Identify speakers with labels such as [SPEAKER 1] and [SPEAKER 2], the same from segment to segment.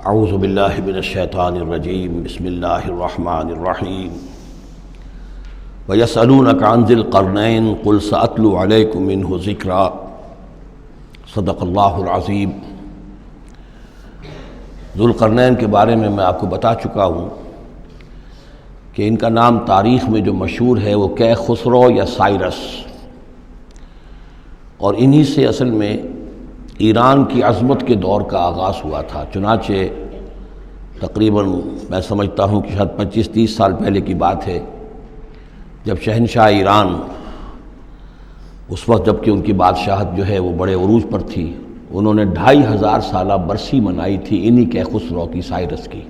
[SPEAKER 1] اعوذ باللہ من الشیطان الرجیم بسم اللہ الرحمن الرحیم وَيَسْأَلُونَكَ عَنْ ذِي الْقَرْنَيْنِ قُلْ سَأَتْلُو عَلَيْكُم مِّنْهُ ذِكْرًا صدق اللہ العظیم۔ ذو القرنین کے بارے میں آپ کو بتا چکا ہوں کہ ان کا نام تاریخ میں جو مشہور ہے وہ کیخسرو یا سائرس، اور انہی سے اصل میں ایران کی عظمت کے دور کا آغاز ہوا تھا۔ چنانچہ تقریباً میں سمجھتا ہوں کہ شاید 25-30 سال پہلے کی بات ہے، جب شہنشاہ ایران اس وقت جب کہ ان کی بادشاہت جو ہے وہ بڑے عروج پر تھی، انہوں نے 2500 سالہ برسی منائی تھی انہی کیخسرو کی، سائرس کی۔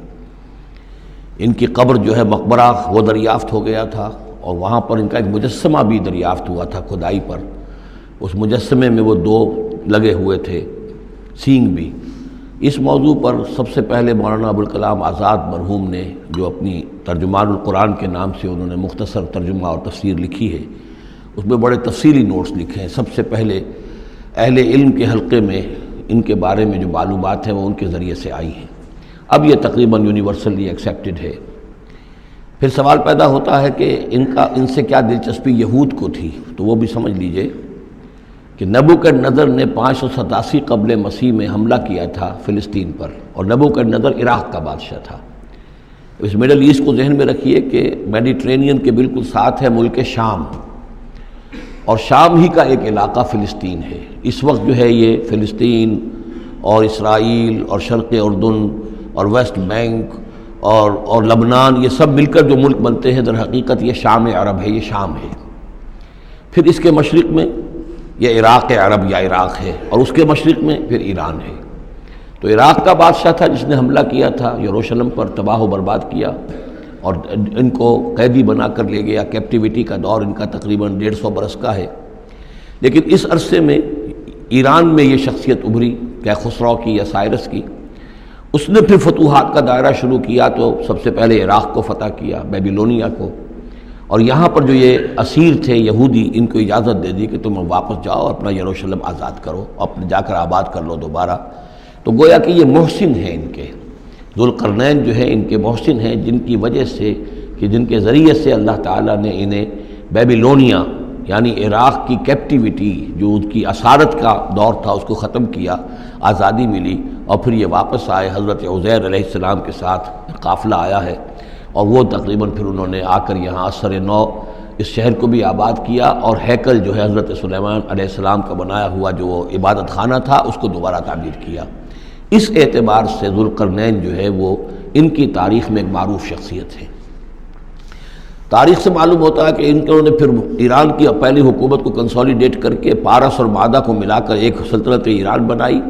[SPEAKER 1] ان کی قبر جو ہے مقبرہ وہ دریافت ہو گیا تھا، اور وہاں پر ان کا ایک مجسمہ بھی دریافت ہوا تھا کھدائی پر۔ اس مجسمے میں وہ 2 لگے ہوئے تھے سینگ بھی۔ اس موضوع پر سب سے پہلے مولانا ابوالکلام آزاد مرحوم نے، جو اپنی ترجمان القرآن کے نام سے انہوں نے مختصر ترجمہ اور تفسیر لکھی ہے، اس میں بڑے تفصیلی نوٹس لکھے ہیں۔ سب سے پہلے اہل علم کے حلقے میں ان کے بارے میں جو معلومات ہیں وہ ان کے ذریعے سے آئی ہیں۔ اب یہ تقریباً یونیورسلی ایکسیپٹڈ ہے۔ پھر سوال پیدا ہوتا ہے کہ ان سے کیا دلچسپی یہود کو تھی، تو وہ بھی سمجھ لیجئے کہ نبوکدنضر نے 587 قبل مسیح میں حملہ کیا تھا فلسطین پر، اور نبوکدنضر عراق کا بادشاہ تھا۔ اس مڈل ایسٹ کو ذہن میں رکھیے کہ میڈیٹرینین کے بالکل ساتھ ہے ملک شام، اور شام ہی کا ایک علاقہ فلسطین ہے۔ اس وقت جو ہے یہ فلسطین اور اسرائیل اور شرق اردن اور ویسٹ بینک اور لبنان، یہ سب مل کر جو ملک بنتے ہیں، در حقیقت یہ شام عرب ہے، یہ شام ہے۔ پھر اس کے مشرق میں یہ عراق عرب یا عراق ہے، اور اس کے مشرق میں پھر ایران ہے۔ تو عراق کا بادشاہ تھا جس نے حملہ کیا تھا یروشلم پر، تباہ و برباد کیا، اور ان کو قیدی بنا کر لے گیا۔ کیپٹیویٹی کا دور ان کا تقریباً 150 برس کا ہے۔ لیکن اس عرصے میں ایران میں یہ شخصیت ابھری کیخسرو کی یا سائرس کی۔ اس نے پھر فتوحات کا دائرہ شروع کیا، تو سب سے پہلے عراق کو فتح کیا، بیبیلونیا کو، اور یہاں پر جو یہ اسیر تھے یہودی، ان کو اجازت دے دی کہ تم واپس جاؤ، اپنا یروشلم آزاد کرو، اپنے جا کر آباد کر لو دوبارہ۔ تو گویا کہ یہ محسن ہیں ان کے، ذو القرنین جو ہے ان کے محسن ہیں، جن کی وجہ سے کہ جن کے ذریعے سے اللہ تعالیٰ نے انہیں بیبیلونیا یعنی عراق کی کیپٹیویٹی، جو ان کی اسارت کا دور تھا، اس کو ختم کیا، آزادی ملی، اور پھر یہ واپس آئے۔ حضرت عزیر علیہ السلام کے ساتھ قافلہ آیا ہے، اور وہ تقریباً پھر انہوں نے آ کر یہاں اثر نو اس شہر کو بھی آباد کیا، اور ہیکل جو ہے حضرت سلیمان علیہ السلام کا بنایا ہوا جو وہ عبادت خانہ تھا، اس کو دوبارہ تعمیر کیا۔ اس اعتبار سے ذو القرنین جو ہے وہ ان کی تاریخ میں ایک معروف شخصیت ہے۔ تاریخ سے معلوم ہوتا ہے کہ انہوں نے پھر ایران کی پہلی حکومت کو کنسولیڈیٹ کر کے پارس اور مادہ کو ملا کر ایک سلطنت ایران بنائی۔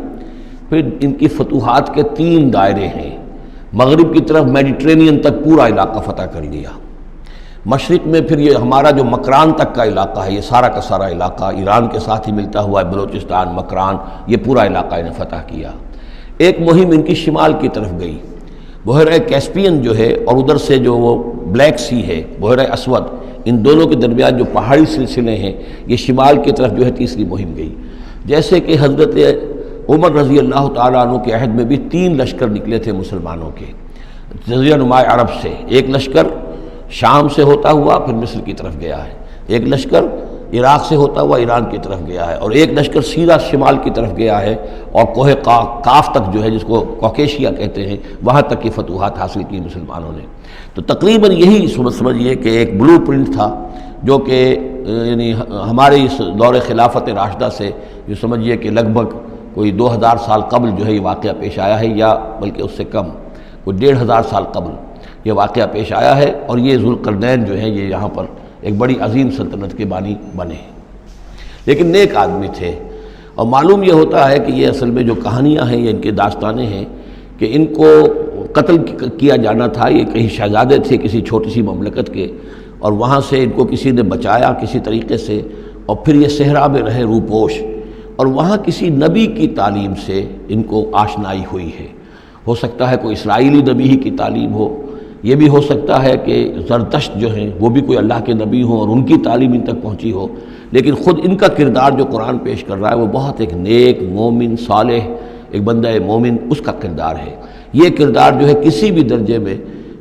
[SPEAKER 1] پھر ان کی فتوحات کے 3 دائرے ہیں۔ مغرب کی طرف میڈیٹرینین تک پورا علاقہ فتح کر لیا۔ مشرق میں پھر یہ ہمارا جو مکران تک کا علاقہ ہے، یہ سارا کا سارا علاقہ ایران کے ساتھ ہی ملتا ہوا ہے، بلوچستان، مکران، یہ پورا علاقہ انہیں فتح کیا۔ ایک مہم ان کی شمال کی طرف گئی، بحیرہ کیسپین جو ہے، اور ادھر سے جو وہ بلیک سی ہے، بحیرہ اسود، ان دونوں کے درمیان جو پہاڑی سلسلے ہیں، یہ شمال کی طرف جو ہے تیسری مہم گئی۔ جیسے کہ حضرت عمر رضی اللہ تعالیٰ عنہ کے عہد میں بھی 3 لشکر نکلے تھے مسلمانوں کے جزیرہ نما عرب سے۔ ایک لشکر شام سے ہوتا ہوا پھر مصر کی طرف گیا ہے، ایک لشکر عراق سے ہوتا ہوا ایران کی طرف گیا ہے، اور ایک لشکر سیدھا شمال کی طرف گیا ہے، اور کوہ کاف تک جو ہے، جس کو کوکیشیا کہتے ہیں، وہاں تک کی فتوحات حاصل کی مسلمانوں نے۔ تو تقریباً یہی سمجھیے کہ ایک بلو پرنٹ تھا، جو کہ یعنی ہمارے اس دور خلافت راشدہ سے جو سمجھیے کہ لگ بھگ کوئی 2000 سال قبل جو ہے یہ واقعہ پیش آیا ہے، یا بلکہ اس سے کم، کوئی 1500 سال قبل یہ واقعہ پیش آیا ہے، اور یہ ذو القرنین جو ہیں یہ یہاں پر ایک بڑی عظیم سلطنت کے بانی بنے۔ لیکن نیک آدمی تھے، اور معلوم یہ ہوتا ہے کہ یہ اصل میں جو کہانیاں ہیں، یہ ان کے داستانیں ہیں کہ ان کو قتل کیا جانا تھا۔ یہ کہیں شہزادے تھے کسی چھوٹی سی مملکت کے، اور وہاں سے ان کو کسی نے بچایا کسی طریقے سے، اور پھر یہ صحرا میں رہے روپوش، اور وہاں کسی نبی کی تعلیم سے ان کو آشنائی ہوئی ہے۔ ہو سکتا ہے کوئی اسرائیلی نبی ہی کی تعلیم ہو، یہ بھی ہو سکتا ہے کہ زرتشت جو ہیں وہ بھی کوئی اللہ کے نبی ہوں اور ان کی تعلیم ان تک پہنچی ہو، لیکن خود ان کا کردار جو قرآن پیش کر رہا ہے وہ بہت ایک نیک، مومن، صالح ایک بندہ مومن اس کا کردار ہے۔ یہ کردار جو ہے کسی بھی درجے میں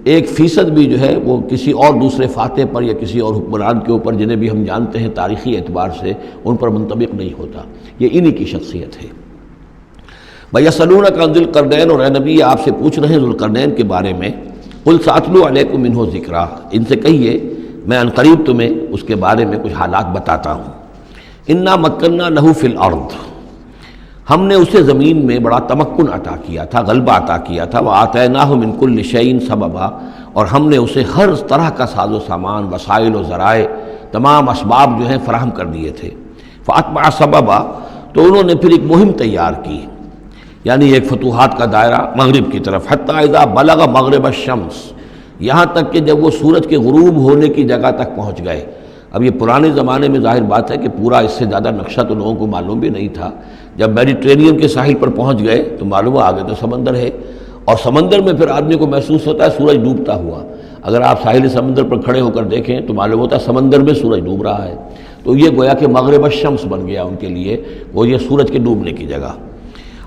[SPEAKER 1] 1% بھی جو ہے وہ کسی اور دوسرے فاتح پر یا کسی اور حکمران کے اوپر جنہیں بھی ہم جانتے ہیں تاریخی اعتبار سے ان پر منطبق نہیں ہوتا، یہ انہی کی شخصیت ہے۔ وَيَسْأَلُونَكَ عَنِ ذِي الْقَرْنَيْنِ، اور اے نبی آپ سے پوچھ رہے ہیں ذوالقرنین کے بارے میں، قُلْ سَأَتْلُو عَلَيْكُم مِّنْهُ ذِكْرًا، ان سے کہیے میں عن قریب تمہیں اس کے بارے میں کچھ حالات بتاتا ہوں۔ اِنَّا مَكَّنَّا لَهُ فِي الْأَرْضِ، ہم نے اسے زمین میں بڑا تمکن عطا کیا تھا، غلبہ عطا کیا تھا، وَآتَيْنَاهُ مِن كُلِّ شَيْءٍ سَبَبًا، اور ہم نے اسے ہر طرح کا ساز و سامان، وسائل و ذرائع، تمام اسباب جو ہیں فراہم کر دیے تھے۔ فَأَتْبَعَ سَبَبًا، تو انہوں نے پھر ایک مہم تیار کی، یعنی ایک فتوحات کا دائرہ مغرب کی طرف، حتیٰ اذا بلغ مغرب الشمس، یہاں تک کہ جب وہ سورج کے غروب ہونے کی جگہ تک پہنچ گئے۔ اب یہ پرانے زمانے میں ظاہر بات ہے کہ پورا اس سے زیادہ نقشہ تو لوگوں کو معلوم بھی نہیں تھا، جب میڈیٹرینین کے ساحل پر پہنچ گئے تو معلوم آگے تو سمندر ہے، اور سمندر میں پھر آدمی کو محسوس ہوتا ہے سورج ڈوبتا ہوا۔ اگر آپ ساحل سمندر پر کھڑے ہو کر دیکھیں تو معلوم ہوتا ہے سمندر میں سورج ڈوب رہا ہے، تو یہ گویا کہ مغرب الشمس بن گیا ان کے لیے، وہ یہ سورج کے ڈوبنے کی جگہ۔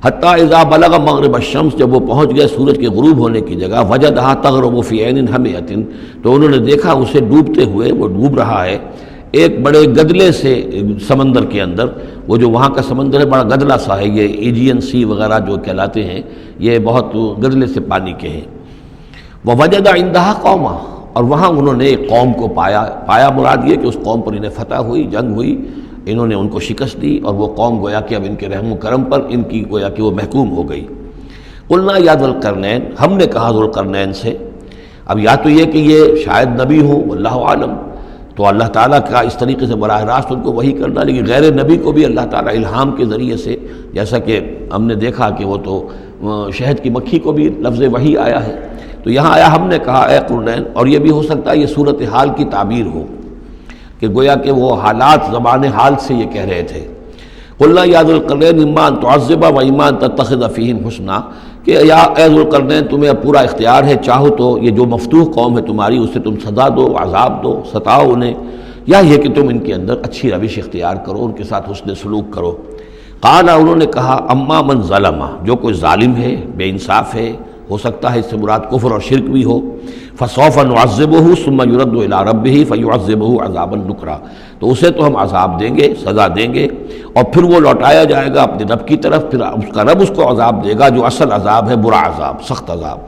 [SPEAKER 1] حتیٰ اذا بلغ مغرب الشمس، جب وہ پہنچ گئے سورج کے غروب ہونے کی جگہ، وجدہا تغرب فی عین حمیۃ، تو انہوں نے دیکھا اسے ڈوبتے ہوئے، وہ ڈوب رہا ہے ایک بڑے گدلے سے سمندر کے اندر۔ وہ جو وہاں کا سمندر ہے بڑا گدلا سا ہے، یہ ایجین سی وغیرہ جو کہلاتے ہیں، یہ بہت گدلے سے پانی کے ہیں۔ ووجد عندہا قوما، اور وہاں انہوں نے ایک قوم کو پایا مراد یہ کہ اس قوم پر انہیں فتح ہوئی، جنگ ہوئی، انہوں نے ان کو شکست دی، اور وہ قوم گویا کہ اب ان کے رحم و کرم پر ان کی گویا کہ وہ محکوم ہو گئی۔ قلنا یا ذوالقرنین، ہم نے کہا ذوالقرنین سے، اب یا تو یہ کہ یہ شاید نبی ہوں واللہ عالم، تو اللہ تعالیٰ کا اس طریقے سے براہ راست ان کو وحی کرنا، لیکن غیر نبی کو بھی اللہ تعالیٰ الہام کے ذریعے سے، جیسا کہ ہم نے دیکھا کہ وہ تو شہد کی مکھی کو بھی لفظ وحی آیا ہے، تو یہاں آیا ہم نے کہا اے قرنین، اور یہ بھی ہو سکتا ہے یہ صورتحال کی تعبیر ہو کہ گویا کہ وہ حالات زبان حال سے یہ کہہ رہے تھے۔ قلنا یا ذوالقرنین اما ان تعذب و اما ان تتخذ فیہم حسنا، کہ یا اے ذوالقرنین تمہیں پورا اختیار ہے، چاہو تو یہ جو مفتوح قوم ہے تمہاری اسے تم سزا دو، عذاب دو، ستاؤ انہیں، یا یہ کہ تم ان کے اندر اچھی روش اختیار کرو، ان کے ساتھ حسن سلوک کرو۔ قال، انہوں نے کہا اما من ظلم، جو کوئی ظالم ہے، بے انصاف ہے، ہو سکتا ہے اس سے مراد کفر اور شرک بھی ہو، فسوف نعذبہ ثم یرد الی ربہ فیعذبہ عذابا نکرا، تو اسے تو ہم عذاب دیں گے، سزا دیں گے، اور پھر وہ لوٹایا جائے گا اپنے رب کی طرف، پھر اس کا رب اس کو عذاب دے گا جو اصل عذاب ہے، برا عذاب، سخت عذاب۔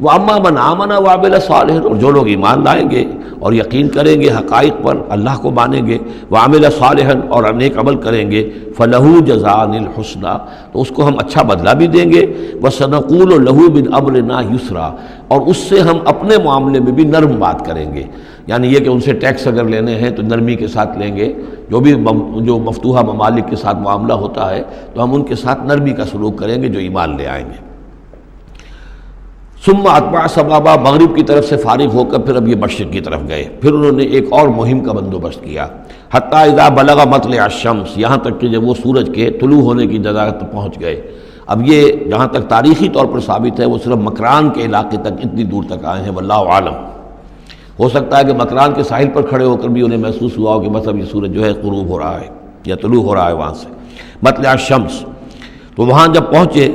[SPEAKER 1] وَأَمَّا مَنْ آمَنَ وَعَمِلَ صَالِحًا، اور جو لوگ ایمان لائیں گے اور یقین کریں گے حقائق پر، اللہ کو مانیں گے، وَعَمِلَ صَالِحًا، اور نیک عمل کریں گے، فَلَهُ جَزَاءً الْحُسْنَىٰ، تو اس کو ہم اچھا بدلہ بھی دیں گے، وَسَنَقُولُ لَهُ مِنْ أَمْرِنَا يُسْرًا، اور اس سے ہم اپنے معاملے میں بھی نرم بات کریں گے، یعنی یہ کہ ان سے ٹیکس اگر لینے ہیں تو نرمی کے ساتھ لیں گے، جو مفتوحہ ممالک کے ساتھ معاملہ ہوتا ہے تو ہم ان کے ساتھ نرمی کا سلوک کریں گے جو ایمان لے آئیں گے۔ ثم اتبع سبابا، مغرب کی طرف سے فارغ ہو کر پھر اب یہ مشرق کی طرف گئے، پھر انہوں نے ایک اور مہم کا بندوبست کیا، حتیٰ اذا بلغ مطلع الشمس، یہاں تک کہ جب وہ سورج کے طلوع ہونے کی جگہ تک پہنچ گئے۔ اب یہ جہاں تک تاریخی طور پر ثابت ہے وہ صرف مکران کے علاقے تک اتنی دور تک آئے ہیں، واللہ عالم، ہو سکتا ہے کہ مکران کے ساحل پر کھڑے ہو کر بھی انہیں محسوس ہوا ہو کہ بس اب یہ سورج جو ہے غروب ہو رہا ہے یا طلوع ہو رہا ہے وہاں سے، مطلع الشمس، تو وہاں جب پہنچے،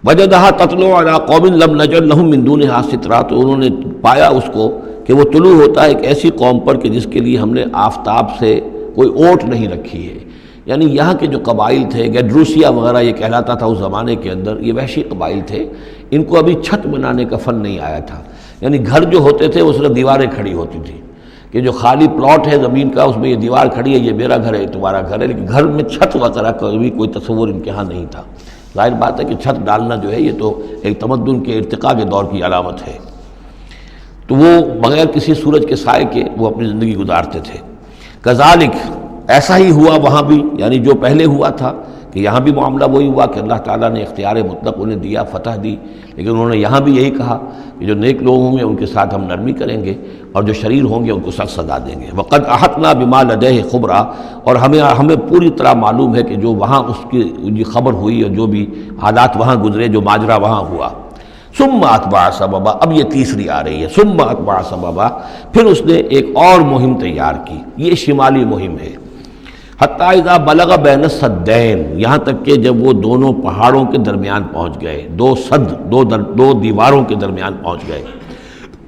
[SPEAKER 1] وجدہا تطلع علی قوم لم نجعل لہم من دونہا سترا، تو انہوں نے پایا اس کو کہ وہ طلوع ہوتا ہے ایک ایسی قوم پر کہ جس کے لیے ہم نے آفتاب سے کوئی اوٹ نہیں رکھی ہے، یعنی یہاں کے جو قبائل تھے، گیڈروسیا وغیرہ یہ کہلاتا تھا اس زمانے کے اندر، یہ وحشی قبائل تھے، ان کو ابھی چھت بنانے کا فن نہیں آیا تھا، یعنی گھر جو ہوتے تھے وہ صرف دیواریں کھڑی ہوتی تھیں کہ جو خالی پلاٹ ہے زمین کا اس میں یہ دیوار کھڑی ہے، یہ میرا گھر ہے، تمہارا گھر ہے، لیکن گھر میں چھت وغیرہ کا بھی کوئی تصور ان کے ہاں نہیں تھا۔ ظاہر بات ہے کہ چھت ڈالنا جو ہے یہ تو ایک تمدن کے ارتقاء کے دور کی علامت ہے، تو وہ بغیر کسی سورج کے سائے کے وہ اپنی زندگی گزارتے تھے۔ کذالک، ایسا ہی ہوا وہاں بھی، یعنی جو پہلے ہوا تھا کہ یہاں بھی معاملہ وہی ہوا کہ اللہ تعالیٰ نے اختیار مطلق انہیں دیا، فتح دی، لیکن انہوں نے یہاں بھی یہی کہا کہ جو نیک لوگ ہوں گے ان کے ساتھ ہم نرمی کریں گے اور جو شریر ہوں گے ان کو سخت سزا دیں گے۔ وقد احطنا بما لدیہ خبرا، اور ہمیں پوری طرح معلوم ہے کہ جو وہاں اس کی خبر ہوئی اور جو بھی حالات وہاں گزرے، جو ماجرا وہاں ہوا۔ ثم اتبع سببا، اب یہ تیسری آ رہی ہے، ثم اتبع سببا، پھر اس نے ایک اور مہم تیار کی، یہ شمالی مہم ہے۔ حتیٰ اذا بلغ بین السدین، یہاں تک کہ جب وہ دونوں پہاڑوں کے درمیان پہنچ گئے، دو سد، دو دیواروں کے درمیان پہنچ گئے،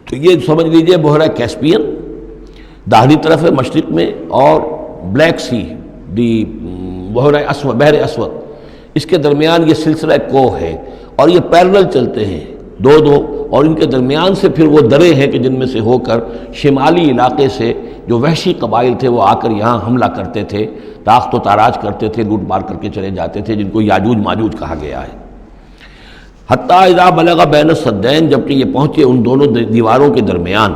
[SPEAKER 1] تو یہ سمجھ لیجئے بحیرہ کیسپین داہنی طرف ہے مشرق میں، اور بلیک سی بحیرہ اسود، بحر اسود، اس کے درمیان یہ سلسلہ کوہ ہے، اور یہ پیرلل چلتے ہیں دو، اور ان کے درمیان سے پھر وہ درے ہیں کہ جن میں سے ہو کر شمالی علاقے سے جو وحشی قبائل تھے وہ آ کر یہاں حملہ کرتے تھے، تاخت و تاراج کرتے تھے، لوٹ مار کر کے چلے جاتے تھے، جن کو یاجوج ماجوج کہا گیا ہے۔ حتیٰ اذا بلغ بین السدین، جبکہ یہ پہنچے ان دونوں دیواروں کے درمیان،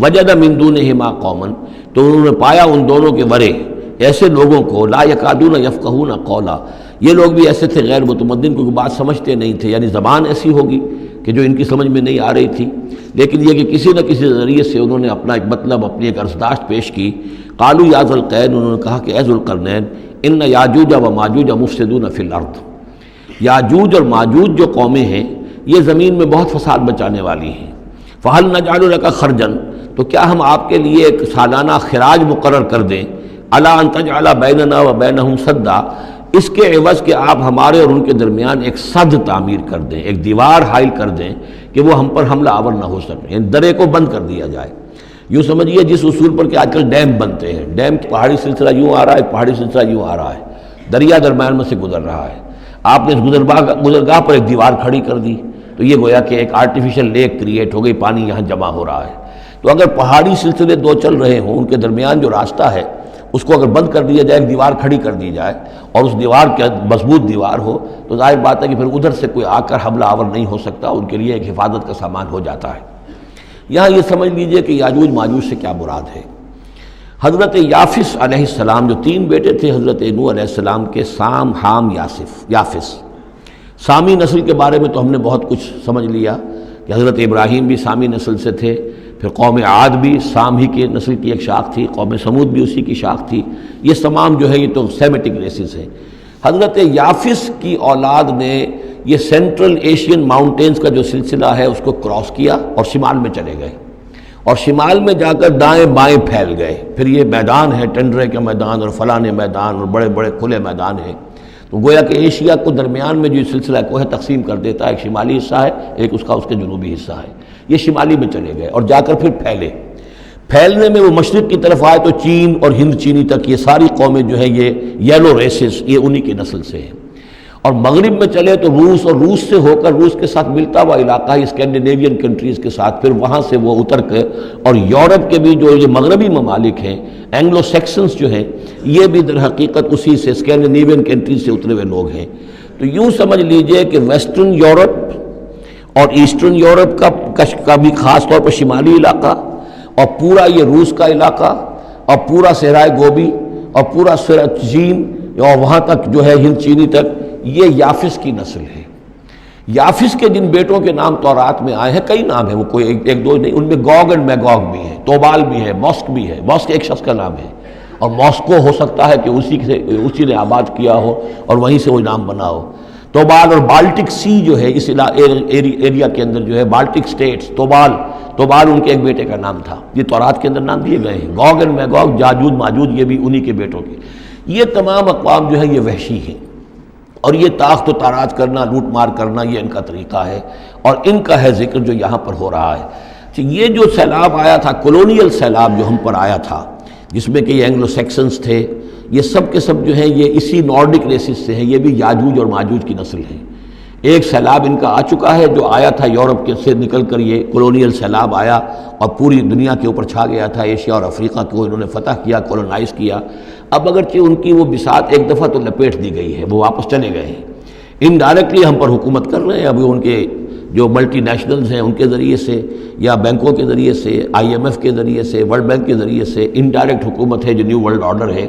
[SPEAKER 1] وجد من دونہما قوما، تو انہوں نے پایا ان دونوں کے ورے ایسے لوگوں کو، لا یکادون یفقہون قولا، یہ لوگ بھی ایسے تھے غیر متمدن، کیونکہ بات سمجھتے نہیں تھے، یعنی زبان ایسی ہوگی کہ جو ان کی سمجھ میں نہیں آ رہی تھی، لیکن یہ کہ کسی نہ کسی ذریعے سے انہوں نے اپنا ایک مطلب، اپنی ایک عرضداشت پیش کی۔ قالوا یا ذا القرنین، انہوں نے کہا کہ اے ذو القرنین، ان یاجوج و ماجوج مفسدون فی الارض، یاجوج اور ماجوج جو قومیں ہیں یہ زمین میں بہت فساد مچانے والی ہیں، فہل نجعل لک خرجا، تو کیا ہم آپ کے لیے ایک سالانہ خراج مقرر کر دیں، الی ان تجعل بیننا و بینہم سدا، اس کے عوض کہ آپ ہمارے اور ان کے درمیان ایک سد تعمیر کر دیں، ایک دیوار حائل کر دیں کہ وہ ہم پر حملہ آور نہ ہو سکے، یعنی درے کو بند کر دیا جائے۔ یوں سمجھیے جس اصول پر کہ آج کل ڈیم بنتے ہیں، ڈیم پہاڑی سلسلہ یوں آ رہا ہے، پہاڑی سلسلہ یوں آ رہا ہے، دریا درمیان میں سے گزر رہا ہے، آپ نے اس گزرگاہ پر ایک دیوار کھڑی کر دی تو یہ گویا کہ ایک آرٹیفیشل لیک کریٹ ہو گئی، پانی یہاں جمع ہو رہا ہے۔ تو اگر پہاڑی سلسلے دو چل رہے ہوں، ان کے درمیان جو راستہ ہے اس کو اگر بند کر دیا جائے، ایک دیوار کھڑی کر دی جائے، اور اس دیوار کے مضبوط دیوار ہو، تو ظاہر بات ہے کہ پھر ادھر سے کوئی آ کر حملہ آور نہیں ہو سکتا، ان کے لیے ایک حفاظت کا سامان ہو جاتا ہے۔ یہاں یہ سمجھ لیجئے کہ یاجوج ماجوج سے کیا مراد ہے۔ حضرت یافس علیہ السلام، جو تین بیٹے تھے حضرت نوح علیہ السلام کے، سام، حام، یافس، سامی نسل کے بارے میں تو ہم نے بہت کچھ سمجھ لیا کہ حضرت ابراہیم بھی سامی نسل سے تھے، پھر قوم عاد بھی سام ہی کی نسل کی ایک شاخ تھی، قوم سمود بھی اسی کی شاخ تھی، یہ تمام جو ہے یہ تو سیمیٹک ریسز ہیں۔ حضرت یافس کی اولاد نے یہ سینٹرل ایشین ماؤنٹینز کا جو سلسلہ ہے اس کو کراس کیا اور شمال میں چلے گئے، اور شمال میں جا کر دائیں بائیں پھیل گئے، پھر یہ میدان ہے ٹنڈرے کا میدان اور فلانے میدان اور بڑے بڑے کھلے میدان ہیں، تو گویا کہ ایشیا کو درمیان میں جو سلسلہ کوہ تقسیم کر دیتا ہے، ایک شمالی حصہ ہے، ایک اس کے جنوبی حصہ ہے، یہ شمالی میں چلے گئے اور جا کر پھر پھیلنے میں وہ مشرق کی طرف آئے تو چین اور ہند چینی تک یہ ساری قومیں جو ہے یہ یلو ریسز، یہ انہی کی نسل سے ہیں، اور مغرب میں چلے تو روس، اور روس سے ہو کر روس کے ساتھ ملتا ہوا علاقہ ہے اسکینڈینیوین کنٹریز کے ساتھ، پھر وہاں سے وہ اتر کے، اور یورپ کے بھی جو یہ مغربی ممالک ہیں، اینگلو سیکسنز جو ہیں، یہ بھی در حقیقت اسی سے اسکینڈینیوین کنٹریز سے اترے ہوئے لوگ ہیں۔ تو یوں سمجھ لیجئے کہ ویسٹرن یورپ اور ایسٹرن یورپ کا بھی خاص طور پر شمالی علاقہ، اور پورا یہ روس کا علاقہ، اور پورا صحرائے گوبی، اور پورا چین، اور وہاں تک جو ہے ہند چینی تک، یہ یافس کی نسل ہے۔ یافس کے جن بیٹوں کے نام تورات میں آئے ہیں، کئی نام ہیں، وہ کوئی ایک دو نہیں، ان میں گوگ اینڈ میگوگ بھی ہے، توبال بھی ہے، موسک بھی ہے، موسک ایک شخص کا نام ہے، اور موسکو ہو سکتا ہے کہ اسی نے آباد کیا ہو اور وہیں سے وہ نام بنا ہو۔ توبال اور بالٹک سی جو ہے اس ایریا کے اندر جو ہے بالٹک سٹیٹس، توبال ان کے ایک بیٹے کا نام تھا، یہ تورات کے اندر نام دیے گئے ہیں۔ گوگ اینڈ میگوگ، جاجوج ماجوج، یہ بھی انہی کے بیٹوں کے۔ یہ تمام اقوام جو ہے یہ وحشی ہیں، اور یہ تاخت و تاراج کرنا، لوٹ مار کرنا، یہ ان کا طریقہ ہے، اور ان کا ہے ذکر جو یہاں پر ہو رہا ہے۔ یہ جو سیلاب آیا تھا، کولونیل سیلاب جو ہم پر آیا تھا، جس میں کہ یہ اینگلو سیکسنز تھے، یہ سب کے سب جو ہیں یہ اسی نارڈک ریسز سے ہیں، یہ بھی یاجوج اور ماجوج کی نسل ہیں۔ ایک سیلاب ان کا آ چکا ہے جو آیا تھا یورپ کے سے نکل کر، یہ کولونیل سیلاب آیا اور پوری دنیا کے اوپر چھا گیا تھا، ایشیا اور افریقہ کو انہوں نے فتح کیا، کولونائز کیا۔ اب اگرچہ ان کی وہ بساط ایک دفعہ تو لپیٹ دی گئی ہے، وہ واپس چلے گئے ہیں، انڈائریکٹلی ہم پر حکومت کر رہے ہیں، ابھی ان کے جو ملٹی نیشنلز ہیں ان کے ذریعے سے، یا بینکوں کے ذریعے سے، IMF کے ذریعے سے، ورلڈ بینک کے ذریعے سے انڈائریکٹ حکومت ہے جو نیو ورلڈ آرڈر ہے۔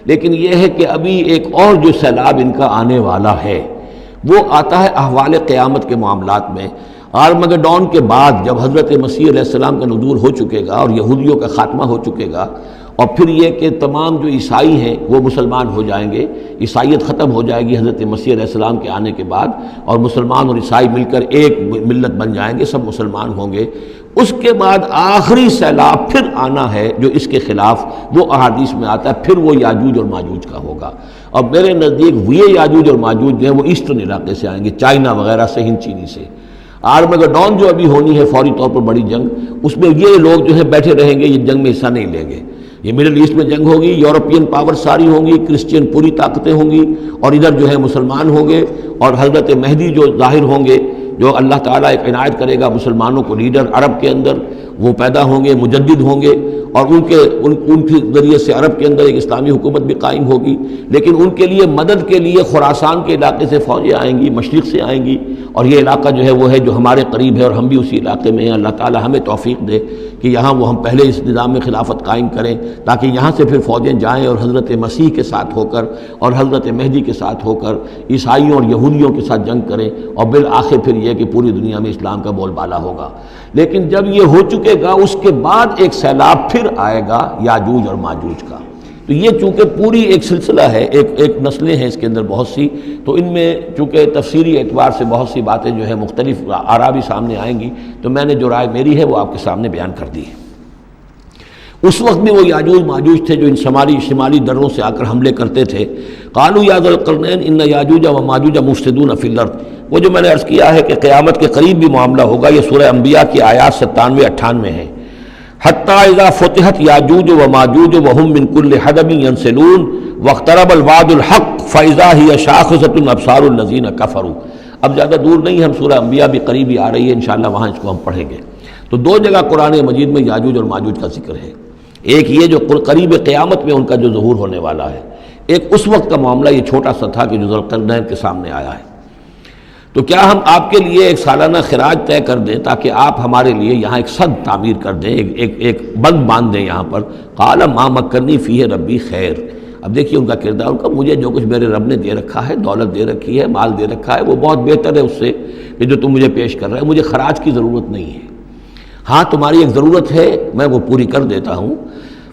[SPEAKER 1] لیکن یہ ہے کہ ابھی ایک اور جو سیلاب ان کا آنے والا ہے وہ آتا ہے احوال قیامت کے معاملات میں۔ آرمگڈون کے بعد جب حضرت مسیح علیہ السلام کا نزول ہو چکے گا اور یہودیوں کا خاتمہ ہو چکے گا، اور پھر یہ کہ تمام جو عیسائی ہیں وہ مسلمان ہو جائیں گے، عیسائیت ختم ہو جائے گی حضرت مسیح علیہ السلام کے آنے کے بعد، اور مسلمان اور عیسائی مل کر ایک ملت بن جائیں گے، سب مسلمان ہوں گے۔ اس کے بعد آخری سیلاب پھر آنا ہے جو اس کے خلاف، وہ احادیث میں آتا ہے، پھر وہ یاجوج اور ماجوج کا ہوگا۔ اور میرے نزدیک یہ یاجوج اور ماجوج جو ہیں وہ ایسٹرن علاقے سے آئیں گے، چائنا وغیرہ سے، ہند چینی سے۔ آرمگڈون جو ابھی ہونی ہے فوری طور پر بڑی جنگ، اس میں یہ لوگ جو ہے بیٹھے رہیں گے، یہ جنگ میں حصہ نہیں لیں گے۔ یہ مڈل ایسٹ میں جنگ ہوگی، یورپین پاور ساری ہوں گی، کرسچین پوری طاقتیں ہوں گی، اور ادھر جو ہے مسلمان ہوں گے، اور حضرت مہدی جو ظاہر ہوں گے، جو اللہ تعالیٰ ایک عنایت کرے گا مسلمانوں کو لیڈر عرب کے اندر، وہ پیدا ہوں گے، مجدد ہوں گے، اور ان کے ذریعے سے عرب کے اندر ایک اسلامی حکومت بھی قائم ہوگی۔ لیکن ان کے لیے مدد کے لیے خراسان کے علاقے سے فوجیں آئیں گی، مشرق سے آئیں گی، اور یہ علاقہ جو ہے وہ ہے جو ہمارے قریب ہے، اور ہم بھی اسی علاقے میں ہیں۔ اللہ تعالیٰ ہمیں توفیق دے کہ یہاں وہ ہم پہلے اس نظام میں خلافت قائم کریں، تاکہ یہاں سے پھر فوجیں جائیں اور حضرت مسیح کے ساتھ ہو کر اور حضرت مہدی کے ساتھ ہو کر عیسائیوں اور یہودیوں کے ساتھ جنگ کریں، اور بالآخر پھر یہ کہ پوری دنیا میں اسلام کا بول بالا ہوگا۔ لیکن جب یہ ہو چکے گا، اس کے بعد ایک سیلاب پھر آئے گا یاجوج اور ماجوج کا۔ تو یہ چونکہ پوری ایک سلسلہ ہے، ایک نسلیں ہیں اس کے اندر بہت سی، تو ان میں چونکہ تفسیری اعتبار سے بہت سی باتیں جو ہیں مختلف آراء بھی سامنے آئیں گی، تو میں نے جو رائے میری ہے وہ آپ کے سامنے بیان کر دی ہے۔ اس وقت بھی وہ یاجوج ماجوج تھے جو ان شمالی دروں سے آ کر حملے کرتے تھے۔ قالوا یا ذا القرنین ان یاجوج و ماجوج مفسدون فی الارض، وہ جو میں نے عرض کیا ہے کہ قیامت کے قریب بھی معاملہ ہوگا، یہ سورہ انبیاء کی آیات 97-98 ہے۔ حتی اذا فتحت یاجوج و ماجوج وهم من کل حدب ینسلون واقترب الوعد الحق فاذا هی شاخصۃ ابصار الذین کفروا۔ اب زیادہ دور نہیں، ہم سورہ انبیاء بھی قریب ہی آ رہی ہے، انشاءاللہ وہاں اس کو ہم پڑھیں گے۔ تو دو جگہ قرآن مجید میں یاجوج اور ماجوج کا ذکر ہے، ایک یہ جو قریب قیامت میں ان کا جو ظہور ہونے والا ہے، ایک اس وقت کا معاملہ یہ چھوٹا سا تھا کہ جو ذوالقرنین کے سامنے آیا ہے۔ تو کیا ہم آپ کے لیے ایک سالانہ خراج طے کر دیں تاکہ آپ ہمارے لیے یہاں ایک سد تعمیر کر دیں، ایک بند باندھ دیں یہاں پر؟ قال ما مکنی فیہ ربی خیر۔ اب دیکھیے ان کا کردار، ان کا مجھے جو کچھ میرے رب نے دے رکھا ہے، دولت دے رکھی ہے، مال دے رکھا ہے، وہ بہت بہتر ہے اس سے کہ جو تم مجھے پیش کر رہے ہیں، مجھے خراج کی ضرورت نہیں ہے۔ ہاں تمہاری ایک ضرورت ہے، میں وہ پوری کر دیتا ہوں۔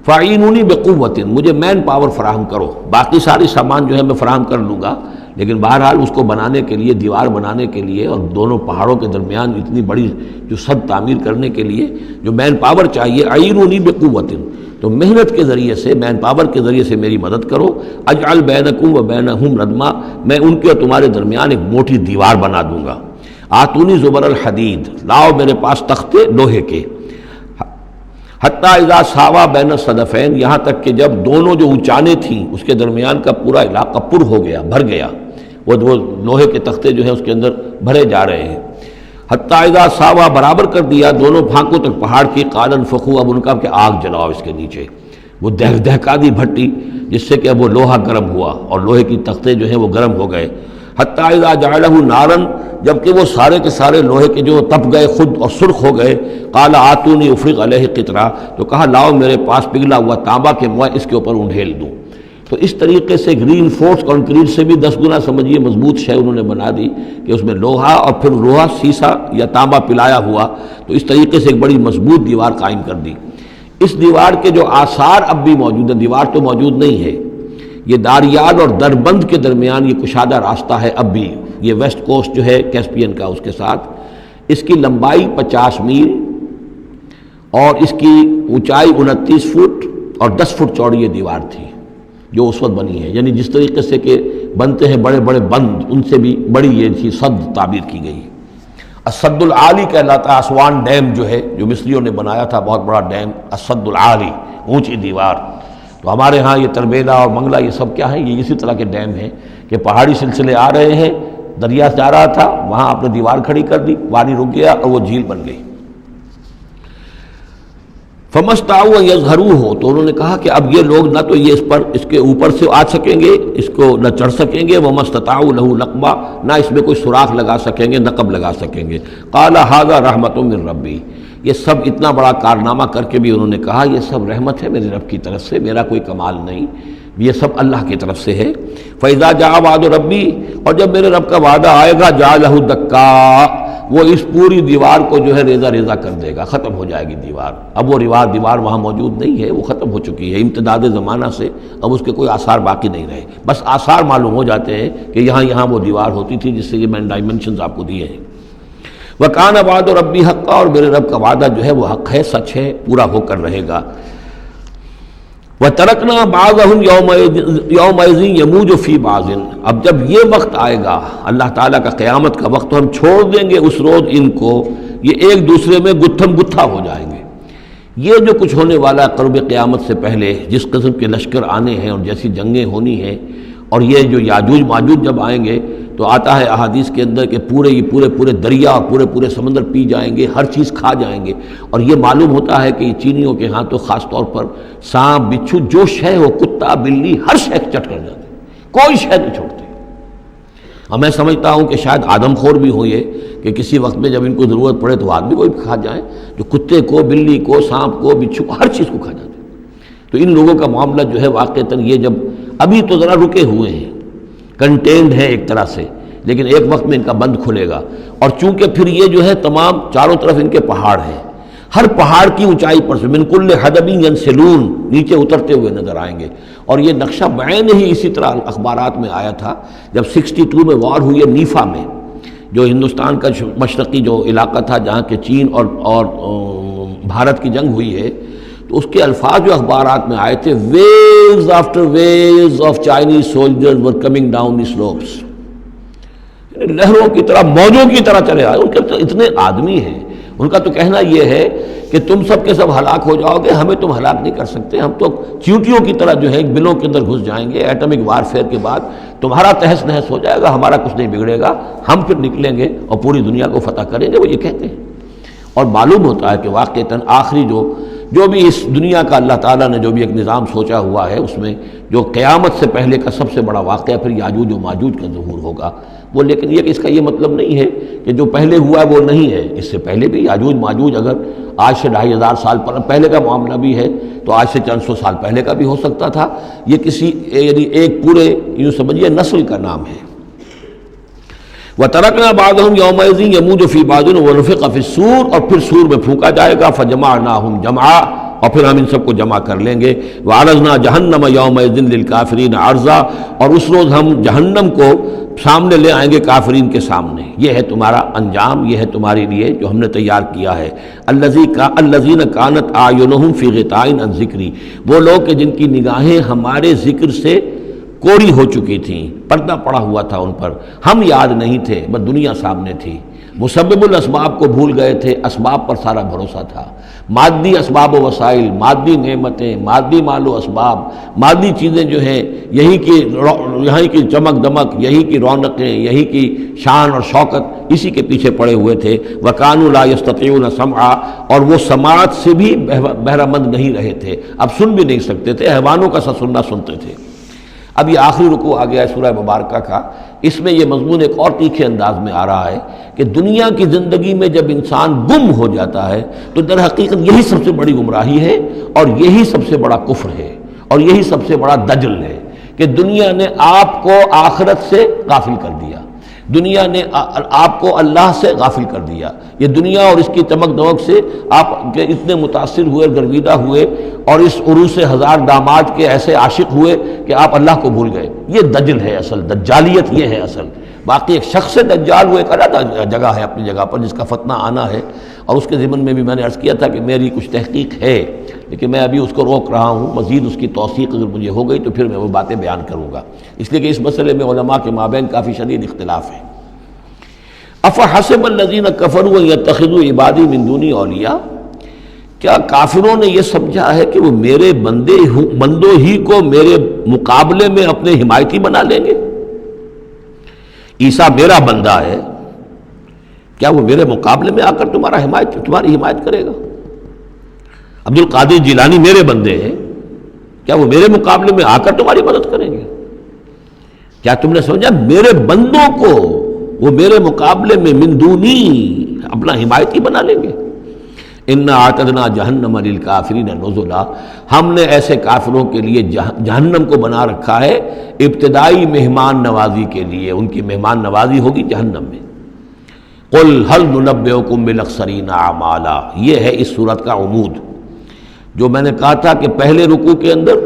[SPEAKER 1] فاعینونی بقوت، مجھے مین پاور فراہم کرو، باقی ساری سامان جو ہے میں فراہم کر لوں گا، لیکن بہرحال اس کو بنانے کے لیے، دیوار بنانے کے لیے اور دونوں پہاڑوں کے درمیان اتنی بڑی جو سد تعمیر کرنے کے لیے جو مین پاور چاہیے، اعینونی بقوت، تو محنت کے ذریعے سے، مین پاور کے ذریعے سے میری مدد کرو۔ اجعل بینکم و بینہم ردما، میں ان کے اور تمہارے درمیان ایک موٹی دیوار بنا دوں گا۔ آتونی زبر الحدید، لاؤ میرے پاس تختے لوہے کے۔ حتیٰ اذا ساوا بین الصدفین، یہاں تک کہ جب دونوں جو اونچانے تھیں اس کے درمیان کا پورا علاقہ پر ہو گیا، بھر گیا، وہ لوہے کے تختے جو ہیں اس کے اندر بھرے جا رہے ہیں۔ حتیٰ اذا ساوا، برابر کر دیا دونوں پھانکوں تک پہاڑ کی، قال انفخوا، اب ان کا کہ آگ جلاؤ اس کے نیچے، وہ دہکا دی بھٹی جس سے کہ اب وہ لوہا گرم ہوا اور لوہے کی تختے جو ہیں وہ گرم ہو گئے۔ حتیٰ اذا جعلہ نارا، جبکہ وہ سارے کے سارے لوہے کے جو تپ گئے خود اور سرخ ہو گئے۔ قال آتونی افرغ علیہ قطرہ، تو کہا لاؤ میرے پاس پگھلا ہوا تانبا کہ میں اس کے اوپر انڈھیل دوں۔ تو اس طریقے سے گرین فورس کنکریٹ سے بھی 10 گنا سمجھیے مضبوط شے انہوں نے بنا دی کہ اس میں لوہا اور پھر لوہا سیسا یا تانبا پلایا ہوا، تو اس طریقے سے ایک بڑی مضبوط دیوار قائم کر دی۔ اس دیوار کے جو آثار اب بھی موجود ہیں، دیوار تو موجود نہیں ہے، یہ داریال اور دربند کے درمیان یہ کشادہ راستہ ہے اب بھی، یہ ویسٹ کوسٹ جو ہے کیسپین کا، اس کے ساتھ اس کی لمبائی 50 میل اور اس کی اونچائی 29 فٹ اور 10 فٹ چوڑی یہ دیوار تھی جو اس وقت بنی ہے۔ یعنی جس طریقے سے کہ بنتے ہیں بڑے بڑے بند، ان سے بھی بڑی یہ تھی سد تعبیر کی گئی۔ السد العالی کہلاتا ہے اسوان ڈیم جو ہے، جو مصریوں نے بنایا تھا، بہت بڑا ڈیم، السد العالی، اونچی دیوار۔ تو ہمارے ہاں یہ تربیلا اور منگلا یہ سب کیا ہیں، یہ اسی طرح کے ڈیم ہیں کہ پہاڑی سلسلے آ رہے ہیں، دریا جا رہا تھا، وہاں آپ نے دیوار کھڑی کر دی، پانی رک گیا اور وہ جھیل بن گئی۔ فَمَسْتَعُوا أَن يَظْهَرُوهُ، تو انہوں نے کہا کہ اب یہ لوگ نہ تو یہ اس کے اوپر سے آ سکیں گے، اس کو نہ چڑھ سکیں گے، وَمَا اسْتَطَاعُوا لَهُ نَقْبًا، نہ اس میں کوئی سوراخ لگا سکیں گے، نقب لگا سکیں گے۔ قَالَ هَذَا رَحْمَةٌ مِّن رَّبِّي، یہ سب اتنا بڑا کارنامہ کر کے بھی انہوں نے کہا یہ سب رحمت ہے میرے رب کی طرف سے، میرا کوئی کمال نہیں، یہ سب اللہ کی طرف سے ہے۔ فَإِذَا جَاءَ وَعْدُ رَبِّي، اور جب میرے رب کا وعدہ آئے گا، جَعَلَهُ دَكَّاءَ، وہ اس پوری دیوار کو جو ہے ریزہ ریزہ کر دے گا، ختم ہو جائے گی دیوار۔ اب وہ دیوار وہاں موجود نہیں ہے، وہ ختم ہو چکی ہے امتداد زمانہ سے، اب اس کے کوئی آثار باقی نہیں رہے، بس آثار معلوم ہو جاتے ہیں کہ یہاں وہ دیوار ہوتی تھی، جس سے یہ میں نے ڈائمنشنز آپ کو دیے ہیں۔ وَكَانَ وَعْدُ رَبِّي حَقًّا، اور میرے رب کا وعدہ جو ہے وہ حق ہے، سچ ہے، پورا ہو کر رہے گا۔ وَتَرَكْنَا بَعْضَهُمْ يَوْمَئِذٍ يَمُوجُ فِي بَعْضٍ، اب جب یہ وقت آئے گا اللہ تعالیٰ کا قیامت کا وقت، تو ہم چھوڑ دیں گے اس روز ان کو، یہ ایک دوسرے میں گتھم گتھا ہو جائیں گے۔ یہ جو کچھ ہونے والا قرب قیامت سے پہلے جس قسم کے لشکر آنے ہیں اور جیسی جنگیں ہونی ہیں، اور یہ جو یاجوج ماجوج جب آئیں گے تو آتا ہے احادیث کے اندر کہ پورے دریا اور پورے سمندر پی جائیں گے، ہر چیز کھا جائیں گے، اور یہ معلوم ہوتا ہے کہ یہ چینیوں کے ہاں تو خاص طور پر سانپ بچھو جو شے ہو، کتا بلی، ہر شے چٹ کر جاتے، کوئی شے نہیں چھوڑتے۔ اور میں سمجھتا ہوں کہ شاید آدم خور بھی ہو یہ کہ کسی وقت میں جب ان کو ضرورت پڑے تو آدمی کو بھی کھا جائیں، جو کتے کو، بلی کو، سانپ کو، بچھو کو، ہر چیز کو کھا جاتے۔ تو ان لوگوں کا معاملہ جو ہے واقعتاً یہ جب ابھی تو ذرا رکے ہوئے ہیں، کنٹینڈ ہے ایک طرح سے، لیکن ایک وقت میں ان کا بند کھلے گا، اور چونکہ پھر یہ جو ہے تمام چاروں طرف ان کے پہاڑ ہیں، ہر پہاڑ کی اونچائی پر سے من کل حدب ینسلون نیچے اترتے ہوئے نظر آئیں گے۔ اور یہ نقشہ بعین ہی اسی طرح اخبارات میں آیا تھا جب 62 میں وار ہوئی ہے نیفا میں، جو ہندوستان کا مشرقی جو علاقہ تھا جہاں کہ چین اور بھارت کی جنگ ہوئی ہے، تو اس کے الفاظ جو اخبارات میں آئے تھے، waves after waves of Chinese soldiers were coming down the slopes، لہروں کی طرح، موجوں کی طرح چلے آئے۔ ان کے تو اتنے آدمی ہیں، ان کا تو کہنا یہ ہے کہ تم سب کے سب ہلاک ہو جاؤ گے، ہمیں تم ہلاک نہیں کر سکتے، ہم تو چیونٹیوں کی طرح جو ہے بلوں کے اندر گھس جائیں گے، ایٹمک وارفیئر کے بعد تمہارا تہس نہس ہو جائے گا، ہمارا کچھ نہیں بگڑے گا، ہم پھر نکلیں گے اور پوری دنیا کو فتح کریں گے، وہ یہ کہتے ہیں۔ اور معلوم ہوتا ہے کہ واقعتاً آخری جو بھی اس دنیا کا اللہ تعالیٰ نے جو بھی ایک نظام سوچا ہوا ہے، اس میں جو قیامت سے پہلے کا سب سے بڑا واقعہ پھر یاجوج و ماجوج کا ظہور ہوگا وہ، لیکن یہ کہ اس کا یہ مطلب نہیں ہے کہ جو پہلے ہوا ہے وہ نہیں ہے، اس سے پہلے بھی یاجوج ماجوج اگر آج سے 2500 سال پہلے کا معاملہ بھی ہے تو آج سے چند سو سال پہلے کا بھی ہو سکتا تھا۔ یہ کسی یعنی ایک پورے یوں سمجھیے نسل کا نام ہے۔ وَتَرَكْنَا بَعْضَهُمْ يَوْمَئِذٍ يَمُوجُ فِي بَعْضٍ وَنُفِخَ فِي الصُّورِ، اور پھر سور میں پھونکا جائے گا، فَجَمَعْنَاهُمْ جَمْعًا، اور پھر ہم ان سب کو جمع کر لیں گے۔ وَعَرَضْنَا جَهَنَّمَ يَوْمَئِذٍ لِلْكَافِرِينَ عَرْضًا، اور اس روز ہم جہنم کو سامنے لے آئیں گے کافرین کے سامنے۔ یہ ہے تمہارا انجام، یہ ہے تمہارے لیے جو ہم نے تیار کیا ہے۔ الَّذِينَ كَانَتْ أَعْيُنُهُمْ فِي غِطَاءٍ عَنْ ذِكْرِي، وہ لوگ کہ جن کی نگاہیں ہمارے ذکر سے کوری ہو چکی تھیں، پردہ پڑا ہوا تھا ان پر، ہم یاد نہیں تھے، بس دنیا سامنے تھی۔ مسبب الاسباب کو بھول گئے تھے، اسباب پر سارا بھروسہ تھا، مادی اسباب و وسائل، مادی نعمتیں، مادی مال و اسباب، مادی چیزیں جو ہیں، یہی کی چمک دمک، یہی کی رونقیں، یہی کی شان اور شوکت، اسی کے پیچھے پڑے ہوئے تھے۔ وَكَانُوا لَا يَسْتَطِيعُونَ سَمْعًا، اور وہ سماعت سے بھی بہرہ مند نہیں رہے تھے، اب سن بھی نہیں سکتے تھے، حیوانوں کا سا سننا سنتے تھے۔ اب یہ آخری رکوع آ گیا ہے سورہ مبارکہ کا، اس میں یہ مضمون ایک اور تیکھے انداز میں آ رہا ہے کہ دنیا کی زندگی میں جب انسان گم ہو جاتا ہے تو در حقیقت یہی سب سے بڑی گمراہی ہے، اور یہی سب سے بڑا کفر ہے، اور یہی سب سے بڑا دجل ہے کہ دنیا نے آپ کو آخرت سے غافل کر دیا، دنیا نے آپ کو اللہ سے غافل کر دیا۔ یہ دنیا اور اس کی چمک دمک سے آپ کے اتنے متاثر ہوئے، گرویدہ ہوئے، اور اس عروس ہزار داماد کے ایسے عاشق ہوئے کہ آپ اللہ کو بھول گئے۔ یہ دجل ہے اصل، دجالیت یہ ہے اصل۔ باقی ایک شخص دجال وہ ایک علیحدہ جگہ ہے اپنی جگہ پر جس کا فتنہ آنا ہے، اور اس کے ضمن میں بھی میں نے عرض کیا تھا کہ میری کچھ تحقیق ہے، لیکن میں ابھی اس کو روک رہا ہوں، مزید اس کی توثیق اگر مجھے ہو گئی تو پھر میں وہ باتیں بیان کروں گا، اس لیے کہ اس مسئلے میں علماء کے مابین کافی شدید اختلاف ہے۔ افحسب الذین کفروا ان یتخذوا عبادی من دونی اولیاء، کیا کافروں نے یہ سمجھا ہے کہ وہ میرے بندوں ہی کو میرے مقابلے میں اپنے حمایتی بنا لیں گے؟ عیسیٰ میرا بندہ ہے، کیا وہ میرے مقابلے میں آ کر تمہاری حمایت کرے گا؟ عبد القادر جیلانی میرے بندے ہیں، کیا وہ میرے مقابلے میں آ کر تمہاری مدد کریں گے؟ کیا تم نے سمجھا میرے بندوں کو وہ میرے مقابلے میں من دونی اپنا حمایتی بنا لیں گے؟ اِنَّا اعْتَدْنَا جَهَنَّمَ لِلْكَافِرِينَ نُزُلًا، ہم نے ایسے کافروں کے لیے جہنم کو بنا رکھا ہے ابتدائی مہمان نوازی کے لیے، ان کی مہمان نوازی ہوگی جہنم میں۔ قل هل ننبئکم بالاخسرین اعمالا، یہ ہے اس صورت کا عمود۔ جو میں نے کہا تھا کہ پہلے رکوع کے اندر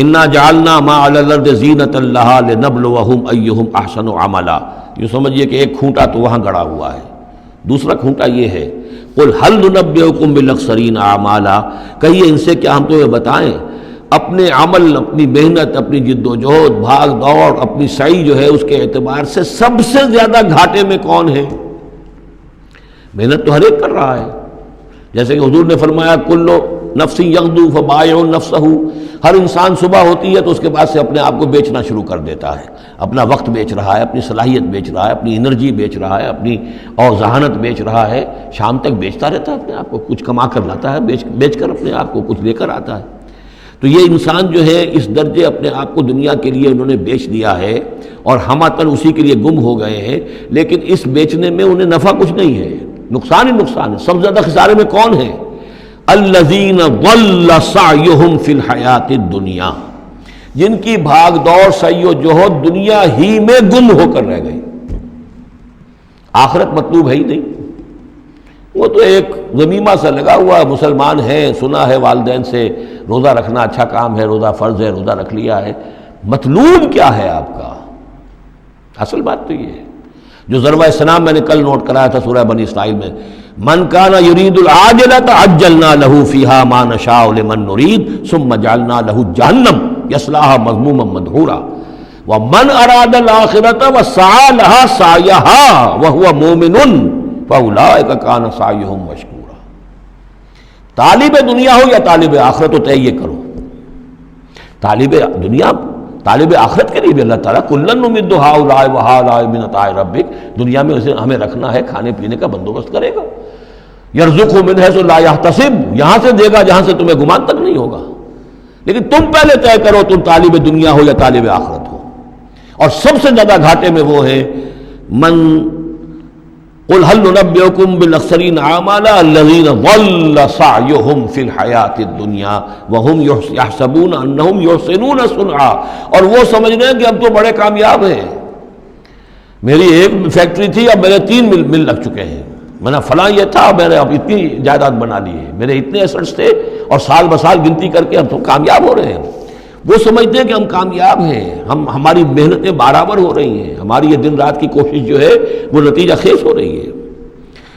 [SPEAKER 1] انا جعلنا ما علی الارض زینۃ لها لنبلوہم ایہم احسن عملا، یہ سمجھیے کہ ایک کھونٹا تو وہاں گڑا ہوا ہے، دوسرا کھونٹا یہ ہے قل هل ننبئکم بالاخسرین اعمالا، کہیے ان سے کیا ہم تمہیں بتائیں اپنے عمل، اپنی محنت، اپنی جد و جہد، بھاگ دوڑ، اپنی سعی جو ہے اس کے اعتبار سے سب سے زیادہ گھاٹے میں کون ہے؟ محنت تو ہر ایک کر رہا ہے، جیسے کہ حضور نے فرمایا کلو نفس یغدو فبائع نفسہ، ہر انسان صبح ہوتی ہے تو اس کے بعد سے اپنے آپ کو بیچنا شروع کر دیتا ہے، اپنا وقت بیچ رہا ہے، اپنی صلاحیت بیچ رہا ہے، اپنی انرجی بیچ رہا ہے، اپنی اور ذہانت بیچ رہا ہے، شام تک بیچتا رہتا ہے اپنے آپ کو، کچھ کما کر لاتا ہے، بیچ کر اپنے آپ کو کچھ لے کر آتا ہے۔ تو یہ انسان جو ہے اس درجے اپنے آپ کو دنیا کے لیے انہوں نے بیچ دیا ہے اور ہماتن اسی کے لیے گم ہو گئے ہیں، لیکن اس بیچنے میں انہیں نفع کچھ نہیں ہے، نقصان ہی نقصان ہے۔ سب سے زیادہ خسارے میں کون ہے؟ الذین ضل سعیہم فی الحیات الدنیا، جن کی بھاگ دوڑ سعی و جہد دنیا ہی میں گم ہو کر رہ گئی، آخرت مطلوب ہے ہی نہیں۔ وہ تو ایک ضمیمہ سا لگا ہوا، مسلمان ہے، سنا ہے والدین سے روزہ رکھنا اچھا کام ہے، روزہ فرض ہے، روزہ رکھ لیا ہے، مطلوب کیا ہے آپ کا؟ اصل بات تو یہ ہے جو ضربہ سلام میں نے کل نوٹ کرایا تھا سورہ بنی اسرائیل میں، من کان یرید العاجلۃ عجلنا له فیہا ما نشاء لمن نرید ثم جعلنا له جہنم یصلاها مذموما مدحورا ومن اراد الاخرۃ وسعى لها سعیها وهو مؤمن فاولئک کان سعیہم مشکورا۔ طالب دنیا ہو یا طالب آخرت ہو، طے یہ کرو، طالب دنیا طالب آخرت کے لیے بھی اللہ تعالیٰ کلن نمد ہؤلاء وہؤلاء من عطاء ربک، دنیا میں اسے ہمیں رکھنا ہے، کھانے پینے کا بندوبست کرے گا، یرزقہ من حیث لا یحتسب، یہاں سے دے گا جہاں سے تمہیں گمان تک نہیں ہوگا، لیکن تم پہلے طے کرو تم طالب دنیا ہو یا طالب آخرت ہو۔ اور سب سے زیادہ گھاٹے میں وہ ہیں من قل هل ننبئکم بالاخسرین اعمالا الذین ضل سعیہم فی الحیات الدنیا وہم یحسبون انہم یحسنون صنعا، اور وہ سمجھ رہے ہیں کہ اب تو بڑے کامیاب ہیں، میری ایک فیکٹری تھی اب میرے 3 مل لگ چکے ہیں، میں نے فلاں یہ تھا میں نے اب اتنی جائیداد بنا لی ہے، میرے اتنے ایسٹس تھے اور سال بسال گنتی کر کے اب تو کامیاب ہو رہے ہیں۔ وہ سمجھتے ہیں کہ ہم کامیاب ہیں، ہماری محنتیں برابر ہو رہی ہیں، ہماری یہ دن رات کی کوشش جو ہے وہ نتیجہ خیز ہو رہی ہے۔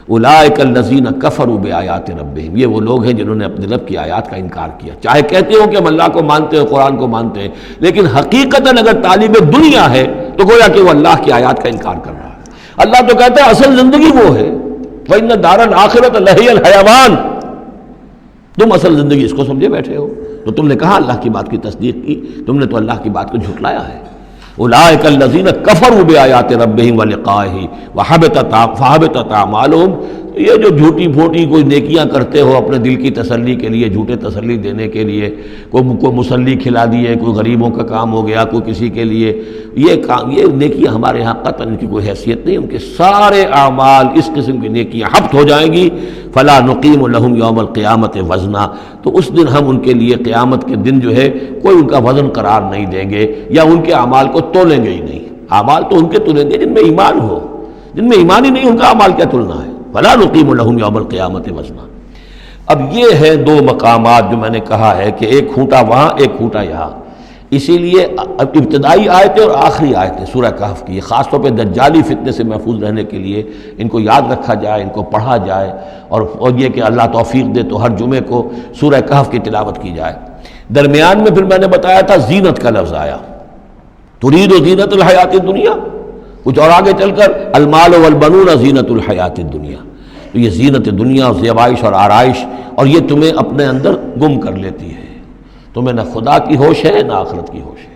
[SPEAKER 1] اولئک الذین کفروا بآیات ربہم، یہ وہ لوگ ہیں جنہوں نے اپنے رب کی آیات کا انکار کیا، چاہے کہتے ہو کہ ہم اللہ کو مانتے ہیں، قرآن کو مانتے ہیں، لیکن حقیقتاً اگر طالب دنیا ہے تو گویا کہ وہ اللہ کی آیات کا انکار کر رہا ہے۔ اللہ تو کہتا ہے اصل زندگی وہ ہے، وَإِنَّ دَارَ الْآخِرَةَ لَهِيَ الْحَيَوَانُ، تم اصل زندگی اس کو سمجھے بیٹھے ہو، تو تم نے کہا اللہ کی بات کی تصدیق کی، تم نے تو اللہ کی بات کو جھٹلایا ہے۔ اولئک الذین کفروا بآیات ربہم ولقائہ فحبطت اعمالہم، یہ جو جھوٹی پھوٹی کوئی نیکیاں کرتے ہو اپنے دل کی تسلی کے لیے، جھوٹے تسلی دینے کے لیے، کوئی مسلی کھلا دیے، کوئی غریبوں کا کام ہو گیا، کوئی کسی کے لیے، یہ نیکیاں ہمارے ہاں قطعاً ان کی کوئی حیثیت نہیں، ان کے سارے اعمال اس قسم کی نیکیاں حبط ہو جائیں گی۔ فلا نقیم لہم یوم القیامت وزنا، تو اس دن ہم ان کے لیے قیامت کے دن جو ہے کوئی ان کا وزن قرار نہیں دیں گے، یا ان کے اعمال کو تولیں گے ہی نہیں۔ اعمال تو ان کے تولیں گے جن میں ایمان ہو، جن میں ایمان ہی نہیں ان کا اعمال کیا تلنا ہے۔ فلا نقیم لہم یوم القیامت وزنا۔ اب یہ ہے 2 مقامات جو میں نے کہا ہے کہ ایک کھوٹا وہاں ایک کھوٹا یہاں، اسی لیے ابتدائی آیتیں اور آخری آیتیں سورہ کہف کی خاص طور پہ دجالی فتنے سے محفوظ رہنے کے لیے ان کو یاد رکھا جائے، ان کو پڑھا جائے، اور یہ کہ اللہ توفیق دے تو ہر جمعے کو سورہ کہف کی تلاوت کی جائے۔ درمیان میں پھر میں نے بتایا تھا زینت کا لفظ آیا، ترید و زینت الحیات الدنیا، کچھ اور آگے چل کر المال والبنون زینت الحیات الدنیا، تو یہ زینت دنیا، زیبائش اور آرائش، اور یہ تمہیں اپنے اندر گم کر لیتی ہے، تمہیں نہ خدا کی ہوش ہے نہ آخرت کی ہوش ہے۔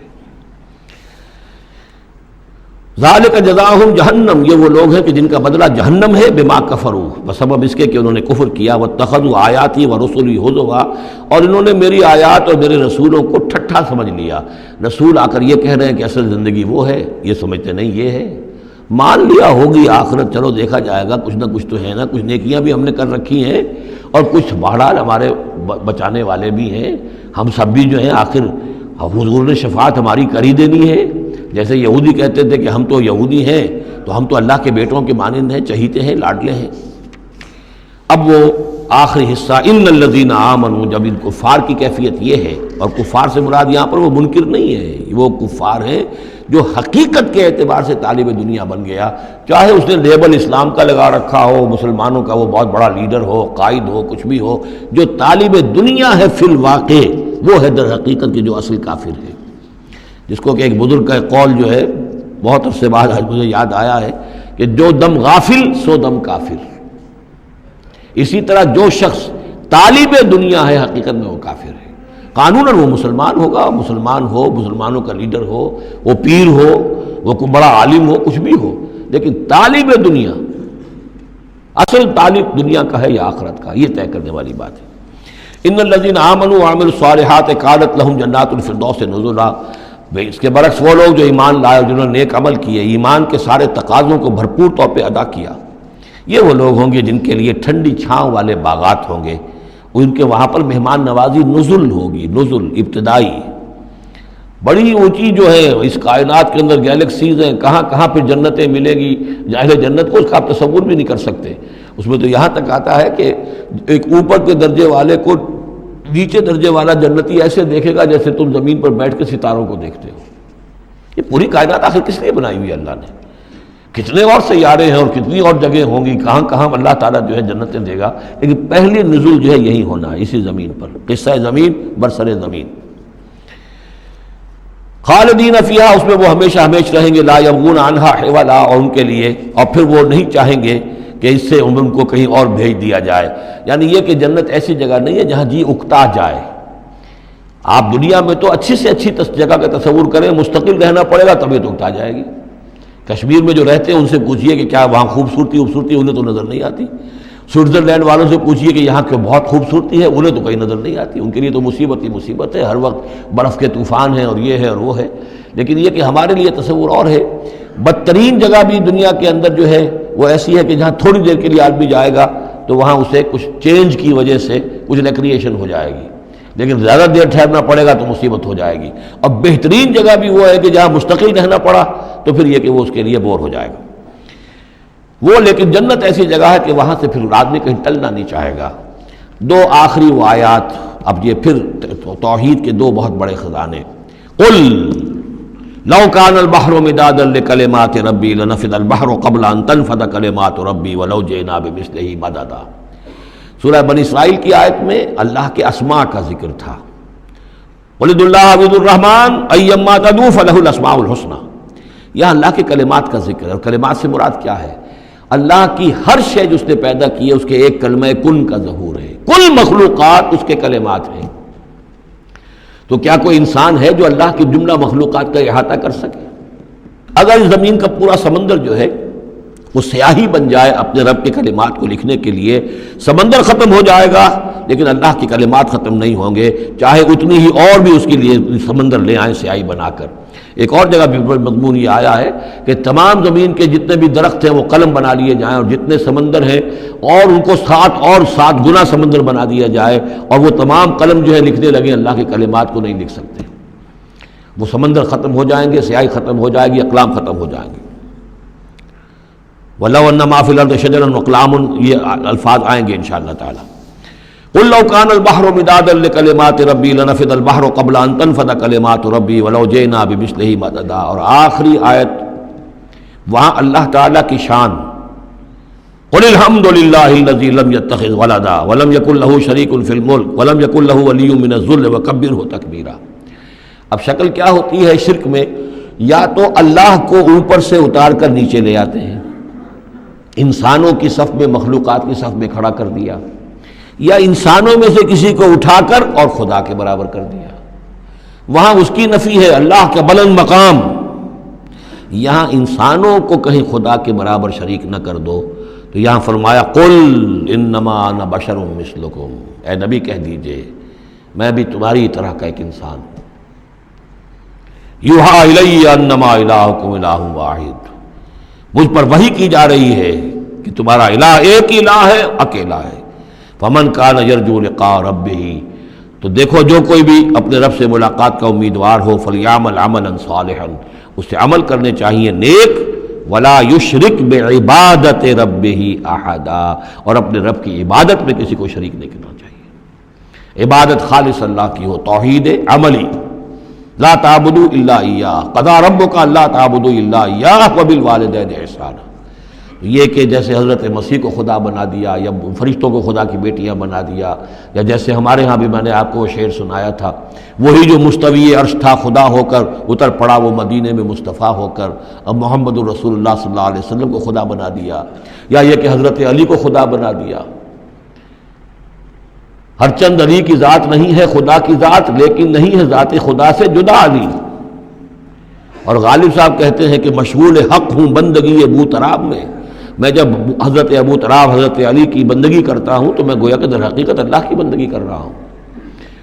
[SPEAKER 1] ذالک جزاؤہم جہنم، یہ وہ لوگ ہیں کہ جن کا بدلہ جہنم ہے، بما کفروا، بسبب اس کے کہ انہوں نے کفر کیا، واتخذوا آیاتی ورسلی ہزوا، اور انہوں نے میری آیات اور میرے رسولوں کو ٹھٹھا سمجھ لیا۔ رسول آ کر یہ کہہ رہے ہیں کہ اصل زندگی وہ ہے، یہ سمجھتے نہیں یہ ہے، مان لیا ہوگی آخرت، چلو دیکھا جائے گا، کچھ نہ کچھ تو ہے نا، کچھ نیکیاں بھی ہم نے کر رکھی ہیں اور کچھ بہرحال ہمارے بچانے والے بھی ہیں، ہم سب بھی جو ہیں آخر حضور نے شفاعت ہماری کر ہی دینی ہے، جیسے یہودی کہتے تھے کہ ہم تو یہودی ہیں تو ہم تو اللہ کے بیٹوں کے مانند ہیں، چہیتے ہیں، لاڈلے ہیں۔ اب وہ آخری حصہ ان الذین آمنوا، جب ان کفار کی کیفیت یہ ہے، اور کفار سے مراد یہاں پر وہ منکر نہیں ہے، وہ کفار ہیں جو حقیقت کے اعتبار سے طالب دنیا بن گیا، چاہے اس نے لیبل اسلام کا لگا رکھا ہو، مسلمانوں کا وہ بہت بڑا لیڈر ہو، قائد ہو، کچھ بھی ہو، جو طالب دنیا ہے فی الواقع وہ ہے در حقیقت کی جو اصل کافر ہے، جس کو کہ ایک بزرگ کا قول جو ہے بہت عرصے بعد آج مجھے یاد آیا ہے کہ جو دم غافل سو دم کافر۔ اسی طرح جو شخص طالب دنیا ہے حقیقت میں وہ کافر ہے۔ قانوناً وہ مسلمان ہوگا، مسلمان ہو، مسلمانوں کا لیڈر ہو، وہ پیر ہو، وہ کوئی بڑا عالم ہو، کچھ بھی ہو، لیکن طالب دنیا، اصل طالب دنیا کا ہے یا آخرت کا، یہ طے کرنے والی بات ہے۔ ان الذین آمنوا وعملوا الصالحات کانت لہم جنات الفردوس نزلا، اس کے برعکس وہ لوگ جو ایمان لائے، جنہوں نے نیک عمل کیے، ایمان کے سارے تقاضوں کو بھرپور طور پہ ادا کیا، یہ وہ لوگ ہوں گے جن کے لیے ٹھنڈی چھاؤں والے باغات ہوں گے، ان کے وہاں پر مہمان نوازی نزل ہوگی، نزل ابتدائی، بڑی اونچی جو ہے اس کائنات کے اندر گیلیکسیز ہیں، کہاں کہاں پہ جنتیں ملیں گی، اہل جنت کو اس کا آپ تصور بھی نہیں کر سکتے۔ اس میں تو یہاں تک آتا ہے کہ ایک اوپر کے درجے والے کو نیچے درجے والا جنتی ایسے دیکھے گا جیسے تم زمین پر بیٹھ کے ستاروں کو دیکھتے ہو۔ یہ پوری کائنات آخر کس لیے بنائی ہوئی ہے اللہ نے؟ کتنے اور سیارے ہیں اور کتنی اور جگہیں ہوں گی، کہاں کہاں اللہ تعالیٰ جو ہے جنتیں دے گا، لیکن پہلی نزول جو ہے یہی ہونا ہے، اسی زمین پر، قصہ زمین برسر زمین۔ خالدین فیہا، اس میں وہ ہمیشہ ہمیش رہیں گے، لا یبغون عنہا حولا، اور ان کے لیے، اور پھر وہ نہیں چاہیں گے کہ اس سے ان کو کہیں اور بھیج دیا جائے، یعنی یہ کہ جنت ایسی جگہ نہیں ہے جہاں جی اکتا جائے۔ آپ دنیا میں تو اچھی سے اچھی جگہ کا تصور کریں، مستقل رہنا پڑے گا طبیعت اکتا جائے گی۔ کشمیر میں جو رہتے ہیں ان سے پوچھئے کہ کیا وہاں خوبصورتی انہیں تو نظر نہیں آتی، سوئٹزرلینڈ والوں سے پوچھئے کہ یہاں کی بہت خوبصورتی ہے، انہیں تو کہیں نظر نہیں آتی، ان کے لیے تو مصیبت ہی مصیبت ہے، ہر وقت برف کے طوفان ہیں اور یہ ہے اور وہ ہے، لیکن یہ کہ ہمارے لیے تصور اور ہے۔ بدترین جگہ بھی دنیا کے اندر جو ہے وہ ایسی ہے کہ جہاں تھوڑی دیر کے لیے آدمی جائے گا تو وہاں اسے کچھ چینج کی وجہ سے کچھ ریکریشن ہو جائے گی، لیکن زیادہ دیر ٹھہرنا پڑے گا تو مصیبت ہو جائے گی۔ اور بہترین جگہ بھی وہ ہے کہ جہاں مستقل رہنا پڑا تو پھر یہ کہ وہ اس کے لیے بور ہو جائے گا وہ، لیکن جنت ایسی جگہ ہے کہ وہاں سے پھر آدمی کہیں ٹلنا نہیں چاہے گا۔ دو آخری وہ آیات، اب یہ پھر توحید کے دو بہت بڑے خزانے۔ قل لو کان البحر مدادا لکلمات ربی لنفد البحر قبل ان تنفد کلمات ربی ولو جئنا بمثلہ مددا۔ سورہ بنی اسرائیل کی آیت میں اللہ کے اسماء کا ذکر تھا، وَلِدُ اللَّهَ عَبِدُ الرحمن اَيَّمَّا تَدْعُوا فَلَهُ الْأَسْمَاءُ الْحُسْنَى۔ یہاں اللہ کے کلمات کا ذکر ہے، اور کلمات سے مراد کیا ہے؟ اللہ کی ہر شے جو اس نے پیدا کی ہے اس کے ایک کلمہ کن کا ظہور ہے، کل مخلوقات اس کے کلمات ہیں۔ تو کیا کوئی انسان ہے جو اللہ کی جملہ مخلوقات کا احاطہ کر سکے؟ اگر زمین کا پورا سمندر جو ہے وہ سیاہی بن جائے اپنے رب کے کلمات کو لکھنے کے لیے، سمندر ختم ہو جائے گا لیکن اللہ کے کلمات ختم نہیں ہوں گے، چاہے اتنی ہی اور بھی اس کے لیے سمندر لے آئیں سیاہی بنا کر۔ ایک اور جگہ بھی مضمون یہ آیا ہے کہ تمام زمین کے جتنے بھی درخت ہیں وہ قلم بنا لیے جائیں، اور جتنے سمندر ہیں اور ان کو 7 گنا سمندر بنا دیا جائے، اور وہ تمام قلم جو ہے لکھنے لگے، اللہ کے کلمات کو نہیں لکھ سکتے۔ وہ سمندر ختم ہو جائیں گے، سیاہی ختم ہو جائے گی، اقلام ختم ہو جائیں گے۔ وَلَوْ أَنَّ مَا فِي الْأَرْضِ شَجَرٌ وَأَقْلَامٌ، یہ الفاظ آئیں گے انشاءاللہ تعالی۔ قُلْ لَوْ كَانَ الْبَحْرُ مِدَادًا لِكَلِمَاتِ رَبِّي لَنَفِدَ الْبَحْرُ قَبْلَ أَن تَنفَدَ كَلِمَاتُ رَبِّي وَلَوْ جِئْنَا بِمِثْلِهِ مَدَدًا۔ اور آخری آیت وہاں اللہ تعالیٰ کی شان، قُلِ الْحَمْدُ لِلَّهِ الَّذِي لَمْ يَتَّخِذْ وَلَدًا وَلَمْ يَكُن لَّهُ شَرِيكٌ فِي الْمُلْكِ وَلَمْ يَكُن لَّهُ وَلِيٌّ مِّنَ الذُّلِّ وَكَبِّرْهُ تَكْبِيرًا۔ اب شکل کیا ہوتی ہے شرک میں؟ یا تو اللہ کو اوپر سے اتار کر نیچے لے آتے ہیں، انسانوں کی صف میں، مخلوقات کی صف میں کھڑا کر دیا، یا انسانوں میں سے کسی کو اٹھا کر اور خدا کے برابر کر دیا۔ وہاں اس کی نفی ہے، اللہ کا بلند مقام۔ یہاں انسانوں کو کہیں خدا کے برابر شریک نہ کر دو، تو یہاں فرمایا قل انما انا بشر مثلکم، اے نبی کہہ دیجئے میں بھی تمہاری طرح کا ایک انسان ہوں۔ یوحی الی انما الہکم الہ واحد، مجھ پر وحی کی جا رہی ہے کہ تمہارا الہ ایک الہ ہے، اکیلا ہے۔ فمن کان یرجو لقاء ربہ، تو دیکھو جو کوئی بھی اپنے رب سے ملاقات کا امیدوار ہو، فلیعمل عملا صالحا، اس سے عمل کرنے چاہیے نیک، ولا یشرک بعبادت ربہ احدا، اور اپنے رب کی عبادت میں کسی کو شریک نہیں کرنا چاہیے۔ عبادت خالص اللہ کی ہو، توحید عملی، لا تعبدوا الا ایاہ، قضى ربک الا تعبدوا الا ایاہ وبالوالدین احسانا۔ یہ کہ جیسے حضرت مسیح کو خدا بنا دیا یا فرشتوں کو خدا کی بیٹیاں بنا دیا، یا جیسے ہمارے ہاں بھی میں نے آپ کو وہ شعر سنایا تھا، وہی جو مستوی عرش تھا خدا ہو کر اتر پڑا وہ مدینے میں مصطفیٰ ہو کر، اب محمد الرسول اللہ صلی اللہ علیہ وسلم کو خدا بنا دیا، یا یہ کہ حضرت علی کو خدا بنا دیا۔ ہر چند علی کی ذات نہیں ہے خدا کی ذات، لیکن نہیں ہے ذات خدا سے جدا علی۔ اور غالب صاحب کہتے ہیں کہ مشغول حق ہوں بندگی ابو تراب میں جب حضرت ابو تراب حضرت علی کی بندگی کرتا ہوں تو میں گویا کہ در حقیقت اللہ کی بندگی کر رہا ہوں۔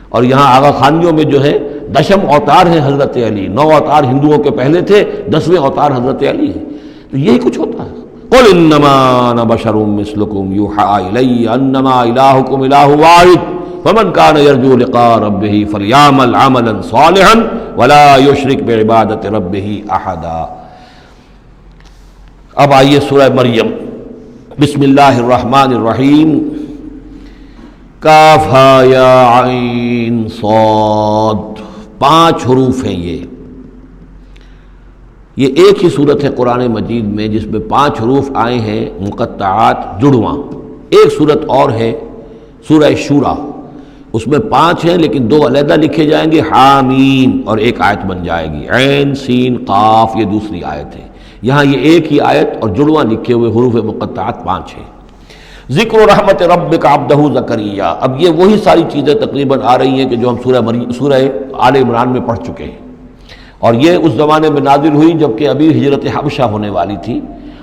[SPEAKER 1] اور یہاں آغا خانیوں میں جو ہے 10 اوتار ہیں حضرت علی، 9 اوتار ہندوؤں کے پہلے تھے، 10ویں اوتار حضرت علی ہیں۔ تو یہی کچھ ہوتا ہے۔ قل انما انا بشر مثلکم یوحی الی انما الہکم الہ واحد فمن کان یرجو لقاء ربہ فلیعمل عملا صالحا ولا یشرک بعبادۃ ربہ احدا۔ اب آئیے سورہ مریم، بسم اللہ الرحمن الرحیم، کاف ہا یا عین صاد، 5 حروف ہیں یہ ایک ہی صورت ہے قرآن مجید میں جس میں 5 حروف آئے ہیں مقطعات جڑواں۔ ایک صورت اور ہے سورہ شورا، اس میں 5 ہیں لیکن 2 علیحدہ لکھے جائیں گے، حامیم، اور ایک آیت بن جائے گی، عین سین قاف، یہ دوسری آیت ہے۔ یہاں یہ ایک ہی آیت اور جڑواں لکھے ہوئے حروف مقطعات 5 ہیں۔ ذکر رحمت ربک عبدہ زکریا، اب یہ وہی ساری چیزیں تقریباً آ رہی ہیں کہ جو ہم سورہ آل عمران میں پڑھ چکے ہیں، اور یہ اس زمانے میں نازل ہوئی جبکہ ابھی ہجرت حبشہ ہونے والی تھی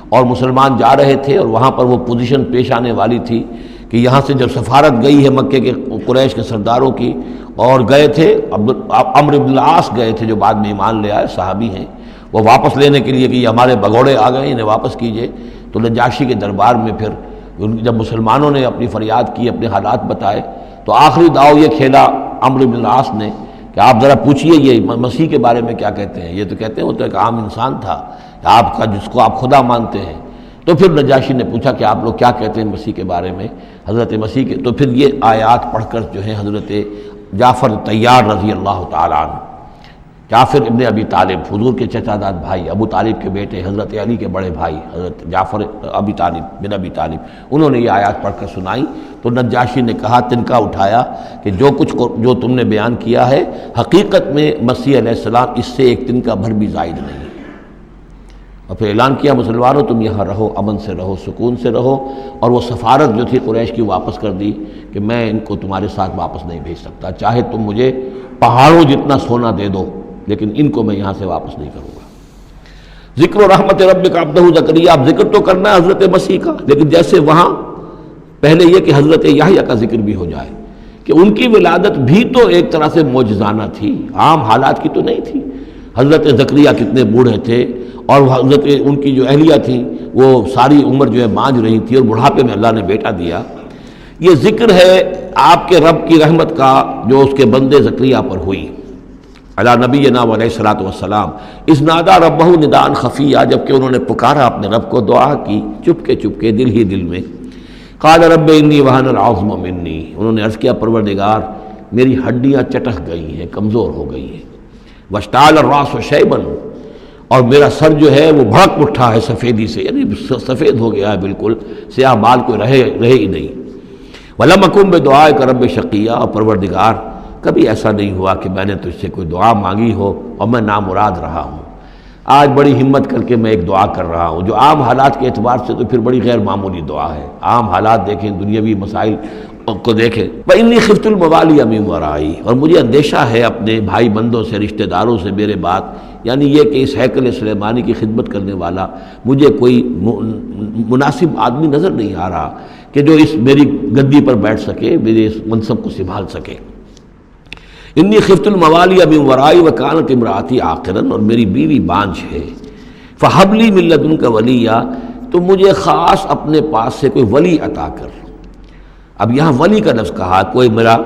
[SPEAKER 1] اور مسلمان جا رہے تھے، اور وہاں پر وہ پوزیشن پیش آنے والی تھی کہ یہاں سے جب سفارت گئی ہے مکے کے قریش کے سرداروں کی، اور گئے تھے عمرو بن العاص گئے تھے جو بعد میں ایمان لے آئے، صحابی ہیں، وہ واپس لینے کے لیے کہ یہ ہمارے بگوڑے آ گئے انہیں واپس کیجئے، تو نجاشی کے دربار میں پھر جب مسلمانوں نے اپنی فریاد کی، اپنے حالات بتائے، تو آخری داؤ یہ کھیلا عمرو بن العاص نے کہ آپ ذرا پوچھئے یہ مسیح کے بارے میں کیا کہتے ہیں۔ یہ تو کہتے ہیں وہ تو ایک عام انسان تھا آپ کا جس کو آپ خدا مانتے ہیں۔ تو پھر نجاشی نے پوچھا کہ آپ لوگ کیا کہتے ہیں مسیح کے بارے میں، حضرت مسیح کے، تو پھر یہ آیات پڑھ کر جو ہے حضرت جعفر طیار رضی اللہ تعالیٰ عنہ، جعفر ابن ابی طالب، حضور کے چچا داد بھائی، ابو طالب کے بیٹے، حضرت علی کے بڑے بھائی حضرت جعفر ابی طالب بن ابی طالب، انہوں نے یہ آیات پڑھ کر سنائی۔ تو نجاشی نے کہا، تنکا اٹھایا کہ جو تم نے بیان کیا ہے حقیقت میں مسیح علیہ السلام اس سے ایک تنکا بھر بھی زائد نہیں ہے۔ اور پھر اعلان کیا، مسلمانوں تم یہاں رہو، امن سے رہو، سکون سے رہو، اور وہ سفارت جو تھی قریش کی واپس کر دی کہ میں ان کو تمہارے ساتھ واپس نہیں بھیج سکتا، چاہے تم مجھے پہاڑوں جتنا سونا دے دو لیکن ان کو میں یہاں سے واپس نہیں کروں گا۔ ذکر و رحمت ربک عبدہ زکریا، اب ذکر تو کرنا ہے حضرت مسیح کا، لیکن جیسے وہاں پہلے یہ کہ حضرت یحییٰ کا ذکر بھی ہو جائے کہ ان کی ولادت بھی تو ایک طرح سے معجزانہ تھی، عام حالات کی تو نہیں تھی۔ حضرت زکریا کتنے بوڑھے تھے، اور حضرت ان کی جو اہلیہ تھیں وہ ساری عمر جو ہے مانج رہی تھی، اور بڑھاپے میں اللہ نے بیٹا دیا۔ یہ ذکر ہے آپ کے رب کی رحمت کا جو اس کے بندے زکریا پر ہوئی، علی نبینا علیہ الصلوۃ والسلام، اذ نادى ربہ نداء خفیا، جبکہ انہوں نے پکارا اپنے رب کو، دعا کی چپکے چپکے دل ہی دل میں۔ قال رب انی وہن العظم منی، انہوں نے عرض کیا پروردگار میری ہڈیاں چٹک گئی ہیں، کمزور ہو گئی ہیں، واشتعل الراس شیبا، اور میرا سر جو ہے وہ بھڑک اٹھا ہے سفیدی سے، یعنی سفید ہو گیا ہے بالکل، سیاہ بال کوئی رہے ہی نہیں۔ ولم اکن بدعائک رب شقیا، اور پروردگار کبھی ایسا نہیں ہوا کہ میں نے تجھ سے کوئی دعا مانگی ہو اور میں نامراد رہا ہوں۔ آج بڑی ہمت کر کے میں ایک دعا کر رہا ہوں جو عام حالات کے اعتبار سے تو پھر بڑی غیر معمولی دعا ہے، عام حالات دیکھیں، دنیاوی مسائل کو دیکھیں۔ وَإِنِّي خِفْتُ الْمَوَالِيَ مِن وَرَائِي، اور مجھے اندیشہ ہے اپنے بھائی بندوں سے، رشتہ داروں سے میرے بعد، یعنی یہ کہ اس ہیکل سلیمانی کی خدمت کرنے والا مجھے کوئی مناسب آدمی نظر نہیں آ رہا کہ جو اس میری گدی پر بیٹھ سکے، میرے اس منصب کو سنبھال سکے۔ انی خفت الموالی من ورائی وکانت امراتی عاقرا، اور میری بیوی بانجھ ہے، فہب لی من لدنک ولیا، تو مجھے خاص اپنے پاس سے کوئی ولی عطا کر۔ اب یہاں ولی کا لفظ کہا، کوئی میرا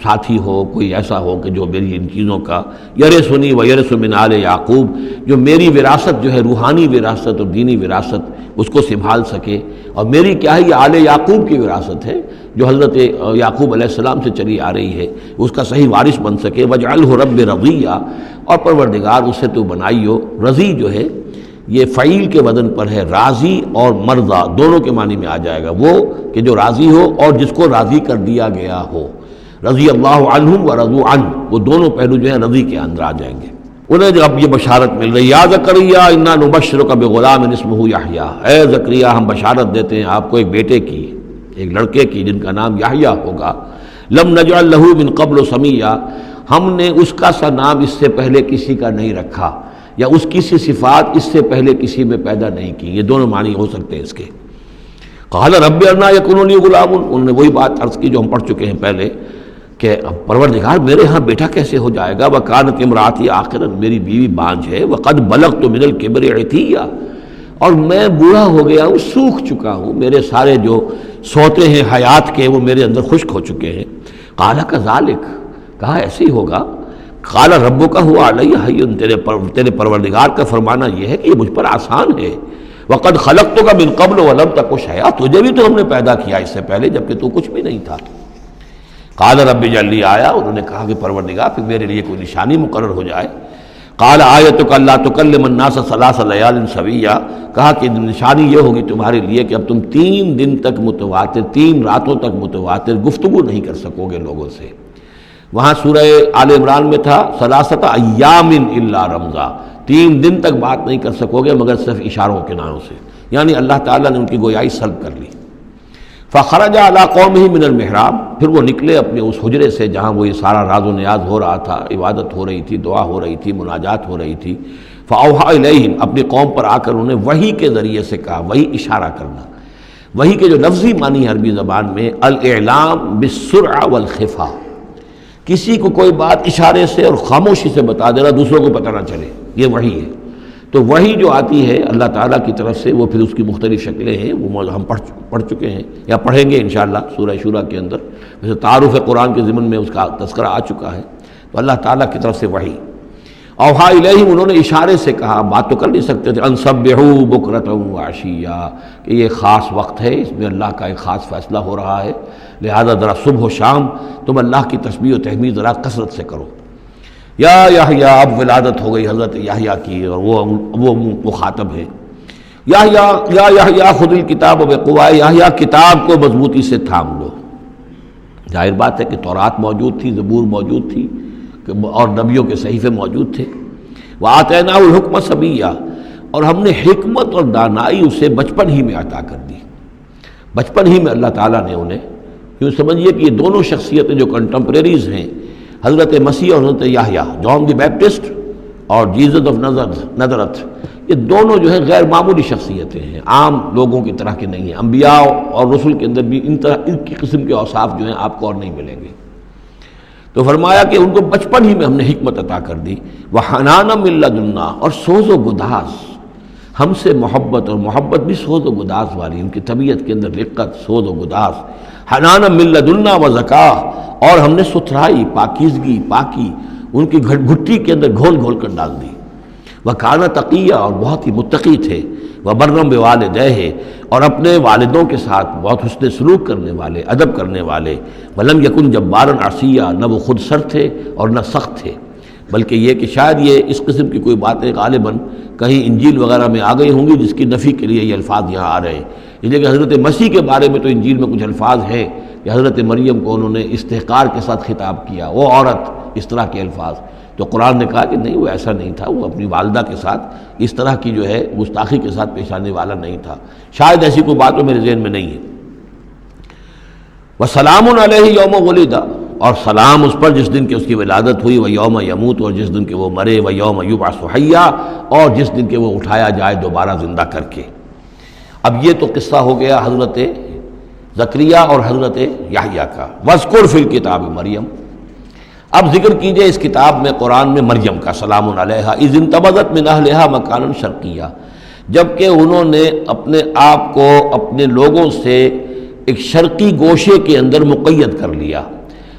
[SPEAKER 1] ساتھی ہو، کوئی ایسا ہو کہ جو میری ان چیزوں کا یرثنی و یرث من آل یعقوب، جو میری وراثت جو ہے روحانی وراثت اور دینی وراثت اس کو سنبھال سکے، اور میری کیا ہے یہ آل یعقوب کی وراثت ہے جو حضرت یعقوب علیہ السلام سے چلی آ رہی ہے، اس کا صحیح وارث بن سکے۔ وجعلہ رب رضیہ، اور پروردگار اسے تو بنائیو۔ رضی جو ہے یہ فعیل کے وزن پر ہے، راضی اور مرضی دونوں کے معنی میں آ جائے گا، وہ کہ جو راضی ہو اور جس کو راضی کر دیا گیا ہو۔ رضی اللہ عنہم ورضوا عنہ، وہ دونوں پہلو جو ہیں رضی کے اندر آ جائیں گے۔ انہیں جب یہ بشارت مل رہی، یا زکریا انا نبشرک بغلام اسمہ یحییٰ، اے زکریا ہم بشارت دیتے ہیں آپ کو ایک بیٹے کی، ایک لڑکے کی جن کا نام یحییٰ ہوگا۔ لم نجعل لہ من قبل سمیہ، ہم نے اس کا سا نام اس سے پہلے کسی کا نہیں رکھا، یا اس کی سی صفات اس سے پہلے کسی میں پیدا نہیں کی۔ یہ دونوں معنی ہو سکتے ہیں اس کے۔ قال رب انا یکون لی غلام، انہوں نے وہی بات عرض کی جو ہم پڑھ چکے ہیں پہلے کہ پروردگار میرے ہاں بیٹا کیسے ہو جائے گا؟ وکانت امراتی عاقرا، میری بیوی بانجھ ہے، وقد بلغت من الکبر عتیہ، اور میں بوڑھا ہو گیا ہوں، سوکھ چکا ہوں، میرے سارے جو سوتے ہیں حیات کے وہ میرے اندر خشک ہو چکے ہیں۔ قال کذالک، کہا ایسے ہی ہوگا۔ قال ربک هو علی ہین، تیرے پروردگار کا فرمانا یہ ہے کہ یہ مجھ پر آسان ہے۔ وقد خلقتک من قبل ولم تک شیئا، تجھے بھی تو ہم نے پیدا کیا اس سے پہلے جبکہ تو کچھ بھی نہیں تھا۔ قال رب اجعل لی آیا، انہوں نے کہا کہ پروردگار پھر میرے لیے کوئی نشانی مقرر ہو جائے۔ قال آیتک الا تکلم الناس ثلاث لیال سویا، کہا کہ نشانی یہ ہوگی تمہارے لیے کہ اب تم 3 دن تک متواتر، 3 راتوں تک متواتر گفتگو نہیں کر سکو گے لوگوں سے۔ وہاں سورہ آل عمران میں تھا ثلاثۃ ایام الا رمزا، 3 دن تک بات نہیں کر سکو گے مگر صرف اشاروں کے ناموں سے، یعنی اللہ تعالیٰ نے ان کی گویائی سلب کر لی۔ فخرج علی قومہ من المحراب، پھر وہ نکلے اپنے اس حجرے سے جہاں وہ یہ سارا راز و نیاز ہو رہا تھا، عبادت ہو رہی تھی، دعا ہو رہی تھی، مناجات ہو رہی تھی۔ فاوحی الیہم، اپنی قوم پر آ کر انہیں وحی کے ذریعے سے کہا، وحی اشارہ کرنا، وحی کے جو لفظی معنی ہے عربی زبان میں الاعلام بالسرعہ والخفا، کسی کو کوئی بات اشارے سے اور خاموشی سے بتا دینا دوسروں کو پتہ نہ چلے، یہ وحی ہے۔ تو وحی جو آتی ہے اللہ تعالیٰ کی طرف سے، وہ پھر اس کی مختلف شکلیں ہیں، وہ ہم پڑھ چکے ہیں یا پڑھیں گے انشاءاللہ سورہ شورى کے اندر، ویسے تعارف قرآن کے ضمن میں اس کا تذکرہ آ چکا ہے۔ تو اللہ تعالیٰ کی طرف سے وحی۔ اوحا الیہم، انہوں نے اشارے سے کہا، بات تو کر نہیں سکتے تھے، ان سبحوا بکرۃ وعشیا، کہ یہ خاص وقت ہے، اس میں اللہ کا ایک خاص فیصلہ ہو رہا ہے، لہذا ذرا صبح و شام تم اللہ کی تسبیح و تحمید ذرا کثرت سے کرو۔ یا یحییٰ، اب ولادت ہو گئی حضرت یحییٰ کی، اور وہ مخاطب ہے۔ یا یحییٰ خذ الکتاب بقوہ، یحییٰ کتاب کو مضبوطی سے تھام لو۔ ظاہر بات ہے کہ تورات موجود تھی، زبور موجود تھی، اور نبیوں کے صحیفے موجود تھے۔ وآتیناہ الحکم صبیہ، اور ہم نے حکمت اور دانائی اسے بچپن ہی میں عطا کر دی، بچپن ہی میں اللہ تعالیٰ نے انہیں، یوں سمجھیے کہ یہ دونوں شخصیتیں جو کنٹمپریریز ہیں، حضرت مسیح اور حضرت یحییٰ، جان دی بیپٹسٹ اور جیزس آف نظرت، یہ دونوں جو ہیں غیر معمولی شخصیتیں ہیں، عام لوگوں کی طرح کے نہیں ہیں۔ انبیاء اور رسل کے اندر بھی ان کی قسم کے اوصاف جو ہیں آپ کو اور نہیں ملیں گے۔ تو فرمایا کہ ان کو بچپن ہی میں ہم نے حکمت عطا کر دی۔ وحنانا من لدنا، اور سوز و گداز، ہم سے محبت، اور محبت بھی سوز و گداز والی، ان کی طبیعت کے اندر رقت، سوز و گداز۔ حنانا من لدنا وزکاہ، اور ہم نے ستھرائی، پاکیزگی، پاکی ان کی گھٹی کے اندر گھول گھول کر ڈال دی۔ وکانا تقیہ، اور بہت ہی متقی تھے۔ وبرم بوالدیہ، اور اپنے والدوں کے ساتھ بہت حسن سلوک کرنے والے، ادب کرنے والے۔ ولم یکن جبارا عصیا، نہ وہ خود سر تھے اور نہ سخت تھے، بلکہ یہ کہ شاید یہ اس قسم کی کوئی باتیں غالباً کہیں انجیل وغیرہ میں آ گئی ہوں گی جس کی نفی کے لیے یہ الفاظ یہاں آ رہے ہیں۔ اس لیے کہ حضرت مسیح کے بارے میں تو انجیل میں کچھ الفاظ ہیں کہ حضرت مریم کو انہوں نے استحقار کے ساتھ خطاب کیا، وہ عورت، اس طرح کے الفاظ۔ تو قرآن نے کہا کہ نہیں، وہ ایسا نہیں تھا، وہ اپنی والدہ کے ساتھ اس طرح کی جو ہے گستاخی کے ساتھ پیش آنے والا نہیں تھا۔ شاید ایسی کوئی بات تو میرے ذہن میں نہیں ہے۔ وَسَلَامٌ عَلَيْهِ يَوْمَ وُلِدَ، اور سلام اس پر جس دن کہ اس کی ولادت ہوئی، وَيَوْمَ يَمُوتُ، اور جس دن کہ وہ مرے، وَيَوْمَ يُبْعَثُ حَيًّا، اور جس دن کہ وہ اٹھایا جائے دوبارہ زندہ کر کے۔ اب یہ تو قصہ ہو گیا حضرت زکریا اور حضرت یحییٰ کا۔ وَاذْكُرْ فِي الْكِتَابِ مریم، اب ذکر کیجئے اس کتاب میں، قرآن میں، مریم کا، سلام علیہا اذ انتبذت من اہلہا مکانا شرقیہ، جبکہ انہوں نے اپنے آپ کو اپنے لوگوں سے ایک شرقی گوشے کے اندر مقید کر لیا۔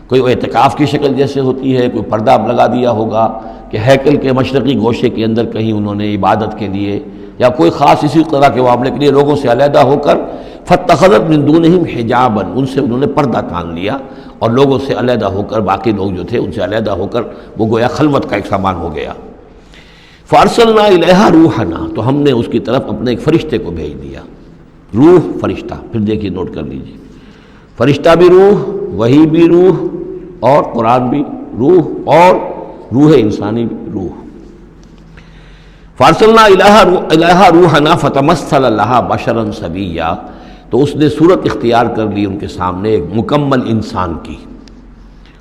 [SPEAKER 1] کوئی اعتکاف کی شکل جیسے ہوتی ہے، کوئی پردہ لگا دیا ہوگا کہ ہیکل کے مشرقی گوشے کے اندر کہیں انہوں نے عبادت کے لیے یا کوئی خاص اسی طرح کے معاملے کے لیے لوگوں سے علیحدہ ہو کر فاتخذت من دونہم حجابا، ان سے انہوں نے پردہ تان لیا اور لوگوں سے علیحدہ ہو کر، باقی لوگ جو تھے ان سے علیحدہ ہو کر وہ گویا خلوت کا ایک سامان ہو گیا۔ فارسلنا الیہا روحنا، تو ہم نے اس کی طرف اپنے ایک فرشتے کو بھیج دیا۔ روح فرشتہ، پھر دیکھیے نوٹ کر لیجیے، فرشتہ بھی روح، وحی بھی روح، اور قرآن بھی روح، اور روح انسانی بھی روح۔ فارسلنا الیہا روحنا فتمثل لہا بشرا سویا، تو اس نے صورت اختیار کر لی ان کے سامنے ایک مکمل انسان کی۔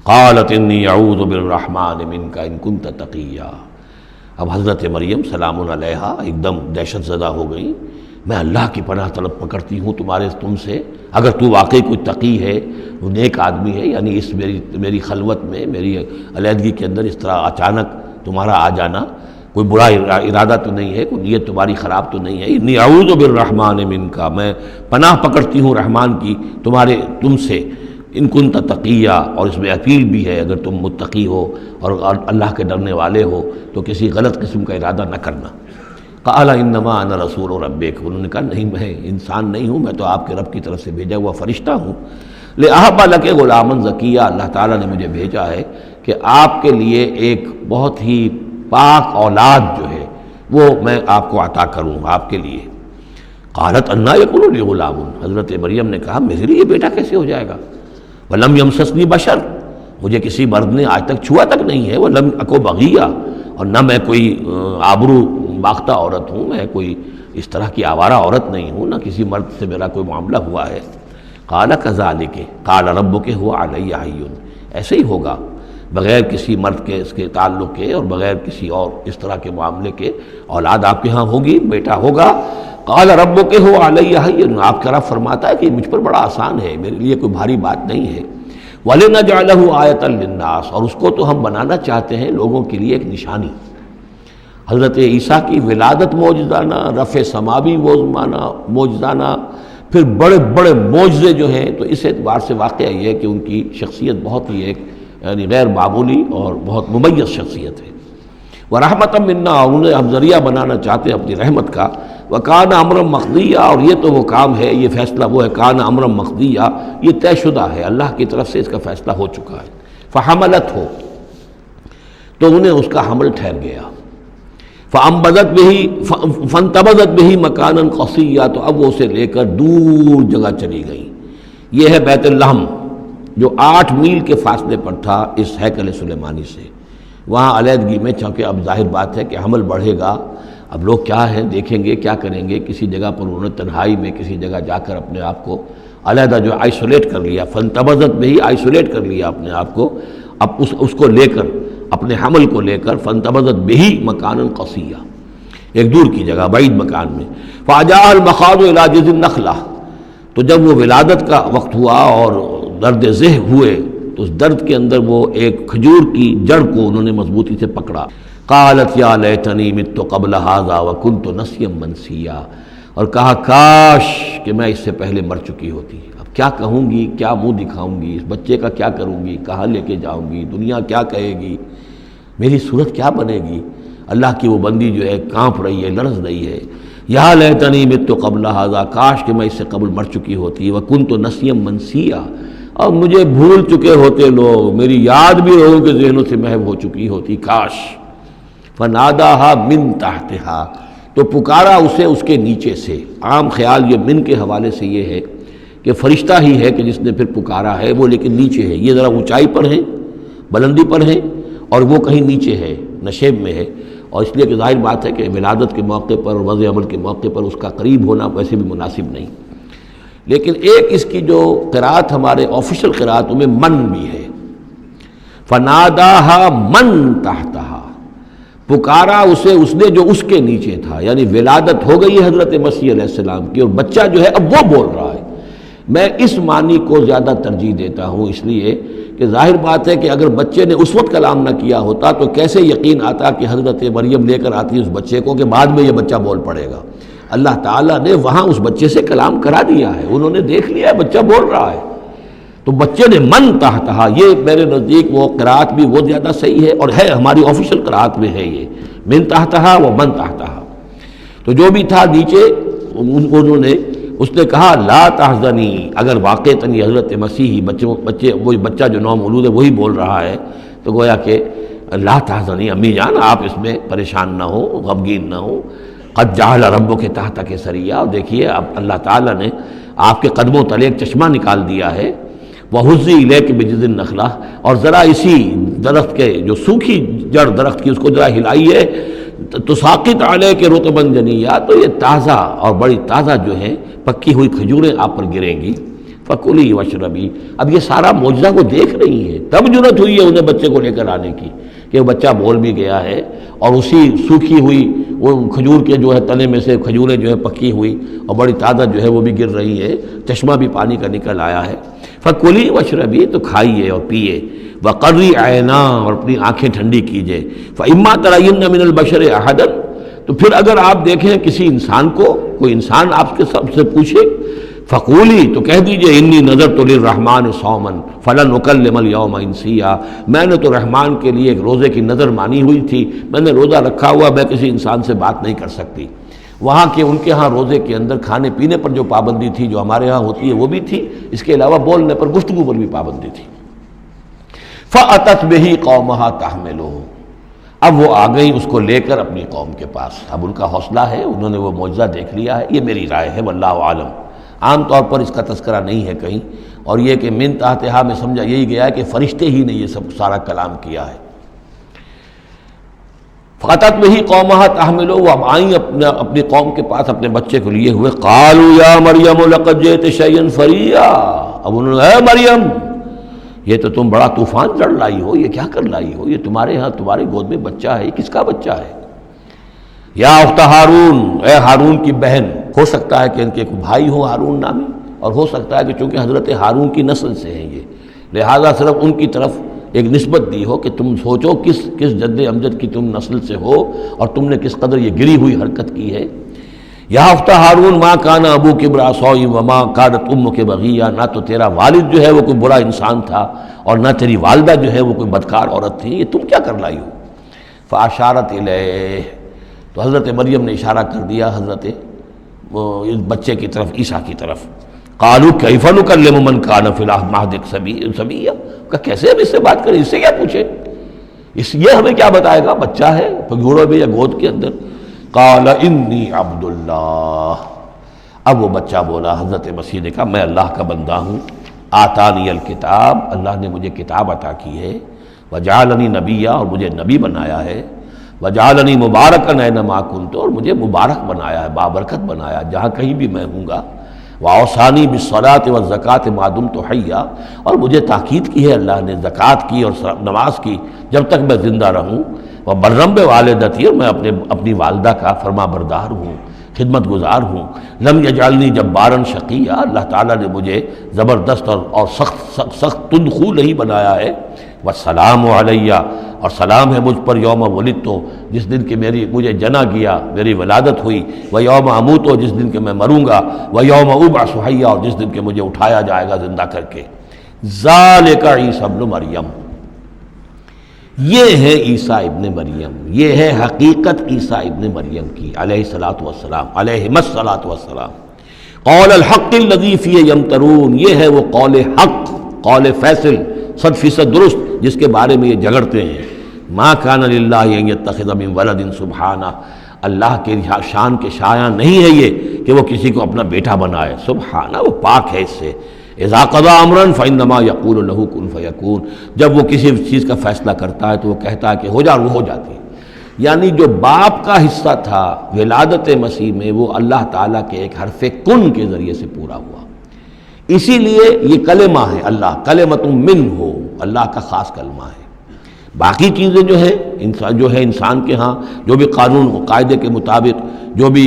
[SPEAKER 1] قالت انی اعوذ بالرحمن منک ان کنت تقیا، اب حضرت مریم سلام علیہا ایک دم دہشت زدہ ہو گئی، میں اللہ کی پناہ طلب پکڑتی ہوں تم سے، اگر تو واقعی کوئی تقی ہے، وہ نیک آدمی ہے، یعنی اس میری خلوت میں، میری علیحدگی کے اندر اس طرح اچانک تمہارا آ جانا کوئی برا ارادہ تو نہیں ہے، کوئی نیت تمہاری خراب تو نہیں ہے۔ انی اعوذ بالرحمن منک، میں پناہ پکڑتی ہوں رحمان کی تم سے، ان کنت تقیہ، اور اس میں اپیل بھی ہے اگر تم متقی ہو اور اللہ کے ڈرنے والے ہو تو کسی غلط قسم کا ارادہ نہ کرنا۔ قال انما انا رسول ربک، انہوں نے کہا نہیں، میں انسان نہیں ہوں، میں تو آپ کے رب کی طرف سے بھیجا ہوا فرشتہ ہوں۔ لأہب لک غلاما زکیہ، اللہ تعالیٰ نے مجھے بھیجا ہے کہ آپ کے لیے ایک بہت ہی پاک اولاد جو ہے وہ میں آپ کو عطا کروں آپ کے لیے۔ قالت انا یکون لی غلام، حضرت مریم نے کہا میرے لیے بیٹا کیسے ہو جائے گا؟ ولم یمسسنی بشر، مجھے کسی مرد نے آج تک چھوا تک نہیں ہے، ولم اکو بغیہ، اور نہ میں کوئی آبرو باختہ عورت ہوں، میں کوئی اس طرح کی آوارہ عورت نہیں ہوں، نہ کسی مرد سے میرا کوئی معاملہ ہوا ہے۔ قال کذالک قال ربک هو علی حی، ایسے ہی ہوگا بغیر کسی مرد کے اس کے تعلق کے اور بغیر کسی اور اس طرح کے معاملے کے، اولاد آپ کے ہاں ہوگی، بیٹا ہوگا۔ قال ربک هو علی حی، آپ کا رب فرماتا ہے کہ مجھ پر بڑا آسان ہے، میرے لیے کوئی بھاری بات نہیں ہے۔ وَلِنَجْعَلَهُ آیَةً لِلنَّاسِ، اور اس کو تو ہم بنانا چاہتے ہیں لوگوں کے لیے ایک نشانی۔ حضرت عیسیٰ کی ولادت معجزانہ، رفع سماوی معجزانہ، پھر بڑے بڑے معجزے جو ہیں، تو اس اعتبار سے واقعہ یہ ہے کہ ان کی شخصیت بہت ہی ایک یعنی غیر معمولی اور بہت ممیز شخصیت ہے۔ وَرَحْمَةً مِنَّا، انہیں ہم ذریعہ بنانا چاہتے ہیں اپنی رحمت کا۔ وَكَانَ أَمْرًا مَقْضِيًّا، اور یہ تو وہ کام ہے، یہ فیصلہ وہ ہے، کان امرا مقضیہ، یہ طے شدہ ہے، اللہ کی طرف سے اس کا فیصلہ ہو چکا ہے۔ فحملتہ، تو انہیں اس کا حمل ٹھہر گیا۔ فانتبذت بہ مکانا قصیا، تو اب وہ اسے لے کر دور جگہ چلی گئی۔ یہ ہے بیت اللحم جو 8 میل کے فاصلے پر تھا اس ہیکل سلیمانی سے، وہاں علیحدگی میں، چونکہ اب ظاہر بات ہے کہ حمل بڑھے گا، اب لوگ کیا ہیں دیکھیں گے، کیا کریں گے، کسی جگہ پر انہوں نے تنہائی میں کسی جگہ جا کر اپنے آپ کو علیحدہ جو آئسولیٹ کر لیا، فانتبذت بہ، آئسولیٹ کر لیا اپنے آپ کو، اب اس کو لے کر، اپنے حمل کو لے کر، فانتبذت بہ مکانا قصیا، ایک دور کی جگہ، بعید مکان میں۔ فاجاء المخاض الی جذع النخلہ، تو جب وہ ولادت کا وقت ہوا اور درد ذہ ہوئے تو اس درد کے اندر وہ ایک کھجور کی جڑ کو انہوں نے مضبوطی سے پکڑا۔ قالت یا لیتنی مت قبل ھذا وکنت نسیا منسیا، اور کہا کاش کہ میں اس سے پہلے مر چکی ہوتی، اب کیا کہوں گی، کیا منہ دکھاؤں گی، اس بچے کا کیا کروں گی، کہاں لے کے جاؤں گی، دنیا کیا کہے گی، میری صورت کیا بنے گی۔ اللہ کی وہ بندی جو ہے کانپ رہی ہے، لرز رہی ہے، یا لیتنی مت قبل ھذا، کاش کہ میں اس سے قبل مر چکی ہوتی، وکنت نسیا منسیا، اور مجھے بھول چکے ہوتے لوگ، میری یاد بھی لوگوں کے ذہنوں سے محو ہو چکی ہوتی، کاش۔ فناداہا من تحتہا، تو پکارا اسے اس کے نیچے سے۔ عام خیال یہ من کے حوالے سے یہ ہے کہ فرشتہ ہی ہے کہ جس نے پھر پکارا ہے، وہ لیکن نیچے ہے، یہ ذرا اونچائی پر ہے، بلندی پر ہے، اور وہ کہیں نیچے ہے، نشیب میں ہے، اور اس لیے کہ ظاہر بات ہے کہ ولادت کے موقع پر اور وضع عمل کے موقع پر اس کا قریب ہونا ویسے بھی مناسب نہیں۔ لیکن ایک اس کی جو قرأت ہمارے آفیشل قرأتوں میں من بھی ہے، فناداہا من تحتہا، پکارا اسے اس نے جو اس کے نیچے تھا، یعنی ولادت ہو گئی ہے حضرت مسیح علیہ السلام کی، اور بچہ جو ہے اب وہ بول رہا ہے۔ میں اس معنی کو زیادہ ترجیح دیتا ہوں، اس لیے کہ ظاہر بات ہے کہ اگر بچے نے اس وقت کلام نہ کیا ہوتا تو کیسے یقین آتا کہ حضرت مریم لے کر آتی اس بچے کو کہ بعد میں یہ بچہ بول پڑے گا۔ اللہ تعالیٰ نے وہاں اس بچے سے کلام کرا دیا ہے، انہوں نے دیکھ لیا ہے بچہ بول رہا ہے، تو بچے نے من تحتہا، یہ میرے نزدیک وہ قرأت بھی وہ زیادہ صحیح ہے، اور ہے ہماری آفیشیل قرأت میں ہے یہ من تحتہا و من تحتہا۔ تو جو بھی تھا نیچے انہوں نے، اس نے کہا لا تحزنی، اگر واقعتاً یہ حضرت مسیحی بچے وہی بچہ جو نومولود ہے وہی بول رہا ہے، تو گویا کہ لا تحزنی امی جان آپ اس میں پریشان نہ ہو، غمگین نہ ہو، قد جعل ربک تحتک سریا، اور دیکھیے اب اللہ تعالیٰ نے آپ کے قدموں تلے ایک چشمہ نکال دیا ہے، وَحُزِّ إِلَيْكِ بِجِذِعِ النَّخْلَةِ، اور ذرا اسی درخت کے جو سوکھی جڑ درخت کی اس کو ذرا ہلائیے، تساقط علیک رطبا جنیا، تو یہ تازہ اور بڑی تازہ جو ہیں پکی ہوئی کھجوریں آپ پر گریں گی، فکلی واشربی۔ اب یہ سارا معجزہ وہ دیکھ رہی ہے، تب جرت ہوئی ہے انہیں بچے کو لے کر آنے کی کہ وہ بچہ بول بھی گیا ہے، اور اسی سوکھی ہوئی وہ کھجور کے جو ہے تنے میں سے کھجوریں جو ہے پکی ہوئی اور بڑی تازہ جو ہے وہ بھی گر رہی ہے، چشمہ بھی پانی کا نکل آیا ہے۔ فکلی واشربی، تو کھائیے اور پیئے، وقری عینا، اور اپنی آنکھیں ٹھنڈی کیجیے، فاما ترین من البشر احدا، تو پھر اگر آپ دیکھیں کسی انسان کو، کوئی انسان آپ کے سب سے پوچھے، فقولی، تو کہہ دیجئے انی نذرت للرحمن صوما فلن اکلم اليوم انسیا، میں نے تو رحمان کے لیے ایک روزے کی نظر مانی ہوئی تھی، میں نے روزہ رکھا ہوا، میں کسی انسان سے بات نہیں کر سکتی۔ وہاں کے ان کے ہاں روزے کے اندر کھانے پینے پر جو پابندی تھی جو ہمارے ہاں ہوتی ہے وہ بھی تھی، اس کے علاوہ بولنے پر، گفتگو پر بھی پابندی تھی۔ فأتت بہ قومہا تحملہ، اب وہ آ گئی اس کو لے کر اپنی قوم کے پاس، اب ان کا حوصلہ ہے، انہوں نے وہ معجزہ دیکھ لیا ہے، یہ میری رائے ہے، واللہ عالم، عام طور پر اس کا تذکرہ نہیں ہے کہیں، اور یہ کہ من تحتہا میں سمجھا یہی گیا ہے کہ فرشتے ہی نے یہ سب سارا کلام کیا ہے۔ فأتت بہ قومہا تحملہ، وہ اب آئیں اپنی قوم کے پاس اپنے بچے کو لیے ہوئے، قالوا یا مریم لقد جئت شیئا فریا، اب انہوں نے، اے مریم یہ تو تم بڑا طوفان چڑھ لائی ہو، یہ کیا کر لائی ہو، یہ تمہارے ہاں تمہاری گود میں بچہ ہے، یہ کس کا بچہ ہے؟ یا اخت ہارون، اے ہارون کی بہن، ہو سکتا ہے کہ ان کے کوئی بھائی ہو ہارون نامی، اور ہو سکتا ہے کہ چونکہ حضرت ہارون کی نسل سے ہیں یہ، لہذا صرف ان کی طرف ایک نسبت دی ہو کہ تم سوچو کس جد امجد کی تم نسل سے ہو اور تم نے کس قدر یہ گری ہوئی حرکت کی ہے۔ یا اخت ہارون ما کان ابوک امرأ سوء وما کانت امک بغیہ، نہ تو تیرا والد جو ہے وہ کوئی برا انسان تھا اور نہ تیری والدہ جو ہے وہ کوئی بدکار عورت تھی، یہ تم کیا کر لائی ہو؟ فاشارت الیہ، تو حضرت مریم نے اشارہ کر دیا حضرت اس بچے کی طرف، عیسیٰ کی طرف۔ قالوا کیف نکلم من کان فی المہد صبیا، کہ کیسے ہم اس سے بات کریں، اس سے کیا پوچھیں، یہ ہمیں کیا بتائے گا، بچہ ہے پگھوڑے میں یا گود کے اندر۔ قال انی عبد اللہ، اب وہ بچہ بولا، حضرت مسیح نے کہا میں اللہ کا بندہ ہوں، آتانی الکتاب، اللہ نے مجھے کتاب عطا کی ہے، وجعلنی نبیا، اور مجھے نبی بنایا ہے، وجعلنی مبارکا اینما کنت، اور مجھے مبارک بنایا ہے، بابرکت بنایا جہاں کہیں بھی میں ہوں گا، واوصانی بالصلاۃ والزکاۃ ما دمت حیا، اور مجھے تاکید کی ہے اللہ نے زکوٰۃ کی اور نماز کی جب تک میں زندہ رہوں، وبرم بوالدتی، اور میں اپنی والدہ کا فرما بردار ہوں، خدمت گزار ہوں، لم یجعلنی جبارا شقیا، اللہ تعالیٰ نے مجھے زبردست اور سخت تندخو نہیں بنایا ہے، والسلام علیہ، اور سلام ہے مجھ پر یوم ولدت، جس دن کہ مجھے جنا گیا، میری ولادت ہوئی، و یوم اموت، جس دن کہ میں مروں گا، و یوم ابعث حیا، اور جس دن کہ مجھے اٹھایا جائے گا زندہ کر کے۔ ذالک عیسی ابن مریم، یہ ہے عیسیٰ ابن مریم، یہ ہے حقیقت عیسیٰ ابن مریم کی علیہ الصلاۃ والسلام، علیہم الصلاۃ والسلام۔ قول الحق الذی فیہ یمترون، یہ ہے وہ قول حق، قول فیصل 100% درست جس کے بارے میں یہ جھگڑتے ہیں۔ ما کان للہ ان یتخذ من ولد سبحانہ، اللہ کے شان کے شایع نہیں ہے یہ کہ وہ کسی کو اپنا بیٹا بنائے، سبحانہ، وہ پاک ہے اس سے۔ اذا قضى امرا فانما يقول له كن فيكون، جب وہ کسی چیز کا فیصلہ کرتا ہے تو وہ کہتا ہے کہ ہو جا، وہ ہو جاتی ہے۔ یعنی جو باپ کا حصہ تھا ولادت مسیح میں، وہ اللہ تعالیٰ کے ایک حرف کن کے ذریعے سے پورا ہوا، اسی لیے یہ کلمہ ہے، اللہ کلمۃ منہ، اللہ کا خاص کلمہ ہے۔ باقی چیزیں جو ہے انسان کے ہاں جو بھی قانون و قاعدے کے مطابق، جو بھی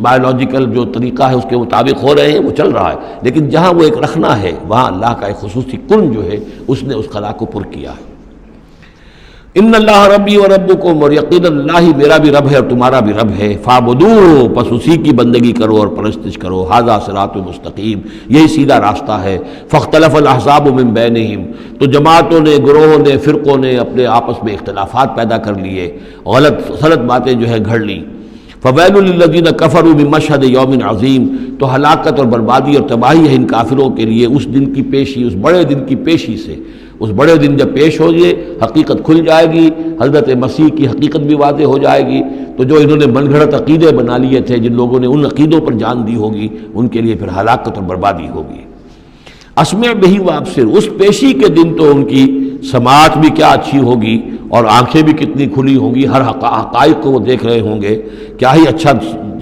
[SPEAKER 1] بایولوجیکل جو طریقہ ہے اس کے مطابق ہو رہے ہیں، وہ چل رہا ہے، لیکن جہاں وہ ایک رکھنا ہے وہاں اللہ کا ایک خصوصی کن جو ہے اس نے اس خلا کو پر کیا ہے۔ ان اللہ ربی و ربکم، اور یقینا اللہ میرا بھی رب ہے اور تمہارا بھی رب ہے، فاعبدوہ پس اسی کی بندگی کرو اور پرستش کرو، ھذا صراط مستقیم یہی سیدھا راستہ ہے۔ فاختلف الاحزاب من بینہم، تو جماعتوں نے، گروہوں نے، فرقوں نے اپنے آپس میں اختلافات پیدا کر لیے، غلط باتیں جو ہے گھڑ لیں۔ فویل للذین کفروا من مشہد یوم عظیم، تو ہلاکت اور بربادی اور تباہی ہے ان کافروں کے لیے اس دن کی پیشی، اس بڑے دن کی پیشی سے۔ اس بڑے دن جب پیش ہو یہ حقیقت کھل جائے گی، حضرت مسیح کی حقیقت بھی واضح ہو جائے گی، تو جو انہوں نے من گھڑت عقیدے بنا لیے تھے، جن لوگوں نے ان عقیدوں پر جان دی ہوگی، ان کے لیے پھر ہلاکت اور بربادی ہوگی۔ اسمع بہی وابصر، اس پیشی کے دن تو ان کی سماعت بھی کیا اچھی ہوگی اور آنکھیں بھی کتنی کھلی ہوں گی، ہر حقائق کو وہ دیکھ رہے ہوں گے، کیا ہی اچھا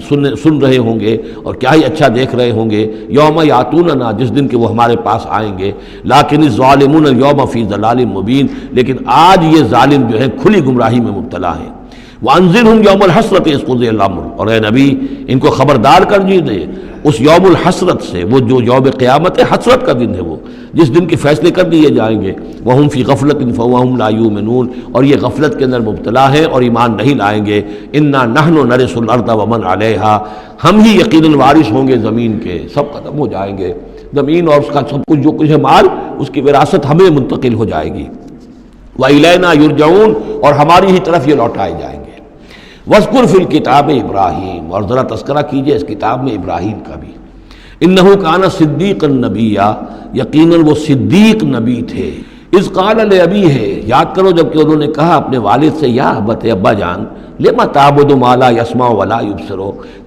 [SPEAKER 1] سن رہے ہوں گے اور کیا ہی اچھا دیکھ رہے ہوں گے۔ یوم یاتوننا، جس دن کہ وہ ہمارے پاس آئیں گے، لیکن الظالمون اليوم فی ضلال مبین، لیکن آج یہ ظالم جو ہے کھلی گمراہی میں مبتلا ہیں۔ وانذرہم یوم الحسرۃ اذ قضی الامر، اور اے نبی ان کو خبردار کر دیجیے اس یوم الحسرت سے، وہ جو یوم قیامت ہے، حسرت کا دن ہے وہ، جس دن کے فیصلے کر دیے جائیں گے۔ وہم فی غفلۃ فہم لا یؤمنون، اور یہ غفلت کے اندر مبتلا ہیں اور ایمان نہیں لائیں گے۔ انا نحن نرث الارض ومن علیہا، ہم ہی یقیناً وارث ہوں گے زمین کے، سب ختم ہو جائیں گے، زمین اور اس کا سب کچھ جو کچھ ہے مال، اس کی وراثت ہمیں منتقل ہو جائے گی۔ وَإِلَيْنَا يُرْجَعُونَ، اور ہماری ہی طرف یہ لوٹائے جائیں گے۔ وَاذْكُرْ فِي الْكِتَابِ ابراہیم، اور ذرا تذکرہ کیجئے اس کتاب میں ابراہیم کا بھی۔ انہ کان صدیقا نبیا، یقیناً وہ صدیق نبی تھے۔ اذ قال لابیہ، یاد کرو جب کہ انہوں نے کہا اپنے والد سے، یا ابت، ابا جان، لما تعبد ما لا يسمع ولا يبصر،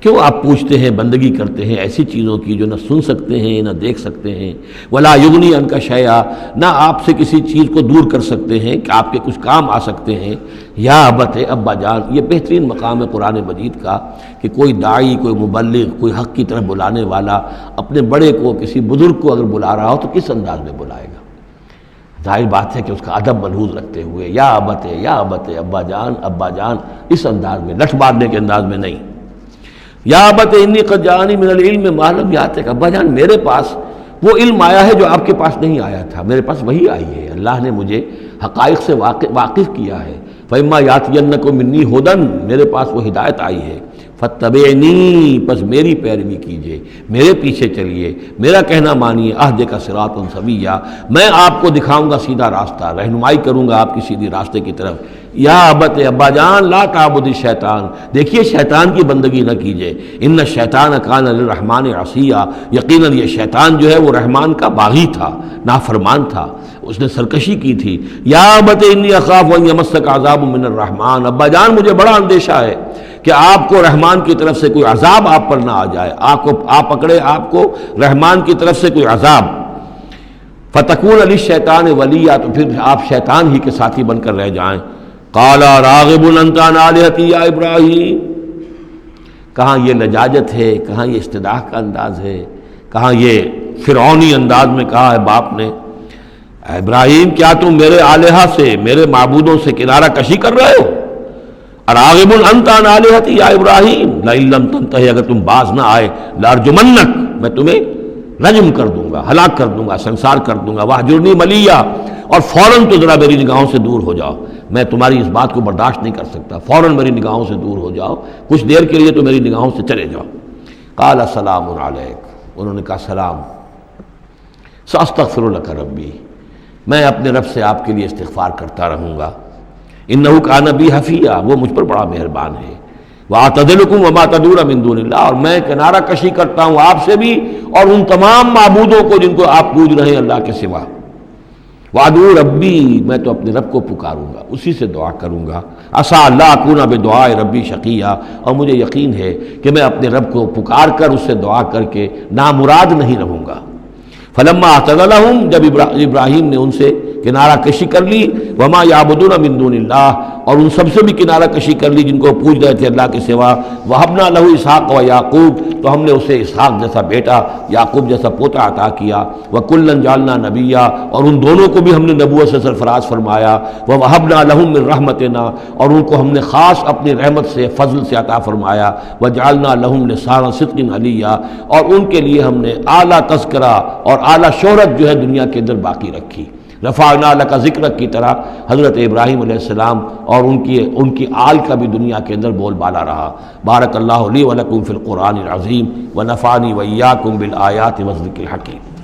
[SPEAKER 1] کیوں آپ پوچھتے ہیں، بندگی کرتے ہیں ایسی چیزوں کی جو نہ سن سکتے ہیں نہ دیکھ سکتے ہیں، ولا یغنی عنک شیئا، نہ آپ سے کسی چیز کو دور کر سکتے ہیں کہ آپ کے کچھ کام آ سکتے ہیں۔ یا ابت، ابا جان، یہ بہترین مقام ہے قرآن مجید کا کہ کوئی داعی، کوئی مبلغ، کوئی حق کی طرف بلانے والا اپنے بڑے کو، کسی بزرگ کو اگر بلا رہا ہو تو کس انداز میں بلائے گا؟ ظاہر بات ہے کہ اس کا ادب ملحوظ رکھتے ہوئے، یا ابت، یا ابت، ابا جان، ابا جان، اس انداز میں، لٹ مارنے کے انداز میں نہیں۔ یا ابت انی قد جاءنی من العلم ما لم یاتک، ابا جان میرے پاس وہ علم آیا ہے جو آپ کے پاس نہیں آیا تھا، میرے پاس وہی آئی ہے، اللہ نے مجھے حقائق سے واقف کیا ہے۔ فإما یأتینکم منی ھدی، میرے پاس وہ ہدایت آئی ہے، فاتبعنی، پس میری پیروی کیجئے، میرے پیچھے چلیے، میرا کہنا مانیے، اہدک صراطا سویا، میں آپ کو دکھاؤں گا سیدھا راستہ، رہنمائی کروں گا آپ کی سیدھی راستے کی طرف۔ یا ابت، ابا جان، لا تعبد الشیطان، دیکھیے شیطان کی بندگی نہ کیجئے، ان الشیطان کان للرحمن عصیا، یقیناً یہ شیطان جو ہے وہ رحمان کا باغی تھا، نافرمان تھا، اس نے سرکشی کی تھی۔ یا ابت انی اخاف ان یمسک عذاب من الرحمن، ابا جان مجھے بڑا اندیشہ ہے کہ آپ کو رحمان کی طرف سے کوئی عذاب آپ پر نہ آ جائے، آپ پکڑے آپ کو رحمان کی طرف سے کوئی عذاب۔ فتکون للشیطان ولیا، تو پھر آپ شیطان ہی کے ساتھی بن کر رہ جائیں۔ قال راغب انت عن آلہتی یا ابراہیم، کہاں یہ لجاجت ہے، کہاں یہ استدعاء کا انداز ہے، کہاں یہ فرعونی انداز میں کہا ہے باپ نے، اے ابراہیم کیا تم میرے آلہہ سے، میرے معبودوں سے کنارہ کشی کر رہے ہو؟ اراغب انت عن آلہتی یا ابراہیم لئن لم تنتہی، اگر تم باز نہ آئے، لارجمنک، میں تمہیں رجم کر دوں گا، ہلاک کر دوں گا، سنسار کر دوں گا، واہجرنی ملیہ، اور فوراً تو ذرا میری نگاہوں سے دور ہو جاؤ، میں تمہاری اس بات کو برداشت نہیں کر سکتا، فوراً میری نگاہوں سے دور ہو جاؤ، کچھ دیر کے لیے تو میری نگاہوں سے چلے جاؤ۔ قال سلام علیک، انہوں نے کہا سلام، ساستغفر لک ربی، میں اپنے رب سے آپ کے لیے استغفار کرتا رہوں گا، انہ کان بی حفیہ، وہ مجھ پر بڑا مہربان ہے، واعتزلکم وما تدعون من دون اللہ، اور میں کنارہ کشی کرتا ہوں آپ سے بھی اور ان تمام معبودوں کو جن کو آپ پوج رہے ہیں اللہ کے سوا۔ وادعو ربی، میں تو اپنے رب کو پکاروں گا، اسی سے دعا کروں گا، عسیٰ اللہ اکون بدعاء ربی شقیہ، اور مجھے یقین ہے کہ میں اپنے رب کو پکار کر اس سے دعا کر کے نامراد نہیں رہوں گا۔ فلما اعتزلہم، جب ابراہیم نے ان سے کنارہ کشی کر لی، وما یعبدون من دون اللہ، اور ان سب سے بھی کنارہ کشی کر لی جن کو پوج رہے تھے اللہ کے سوا، وہبنا لہ اسحاق و یعقوب، تو ہم نے اسے اسحاق جیسا بیٹا، یعقوب جیسا پوتا عطا کیا، وکلا جعلنا نبیا، اور ان دونوں کو بھی ہم نے نبوت سے سرفراز فرمایا، ووہبنا لہم من رحمتنا، اور ان کو ہم نے خاص اپنی رحمت سے، فضل سے عطا فرمایا، وجعلنا لہم لسان صدق علیہ، اور ان کے لیے ہم نے اعلیٰ تذکرہ اور اعلیٰ شہرت جو ہے دنیا کے اندر باقی رکھی۔ رفعنا لک ذکرک کی طرح حضرت ابراہیم علیہ السلام اور ان کی آل کا بھی دنیا کے اندر بول بالا رہا۔ بارک اللہ لی ولکم فی القرآن العظیم ونفعنی وإیاکم بالآیات والذکر الحکیم۔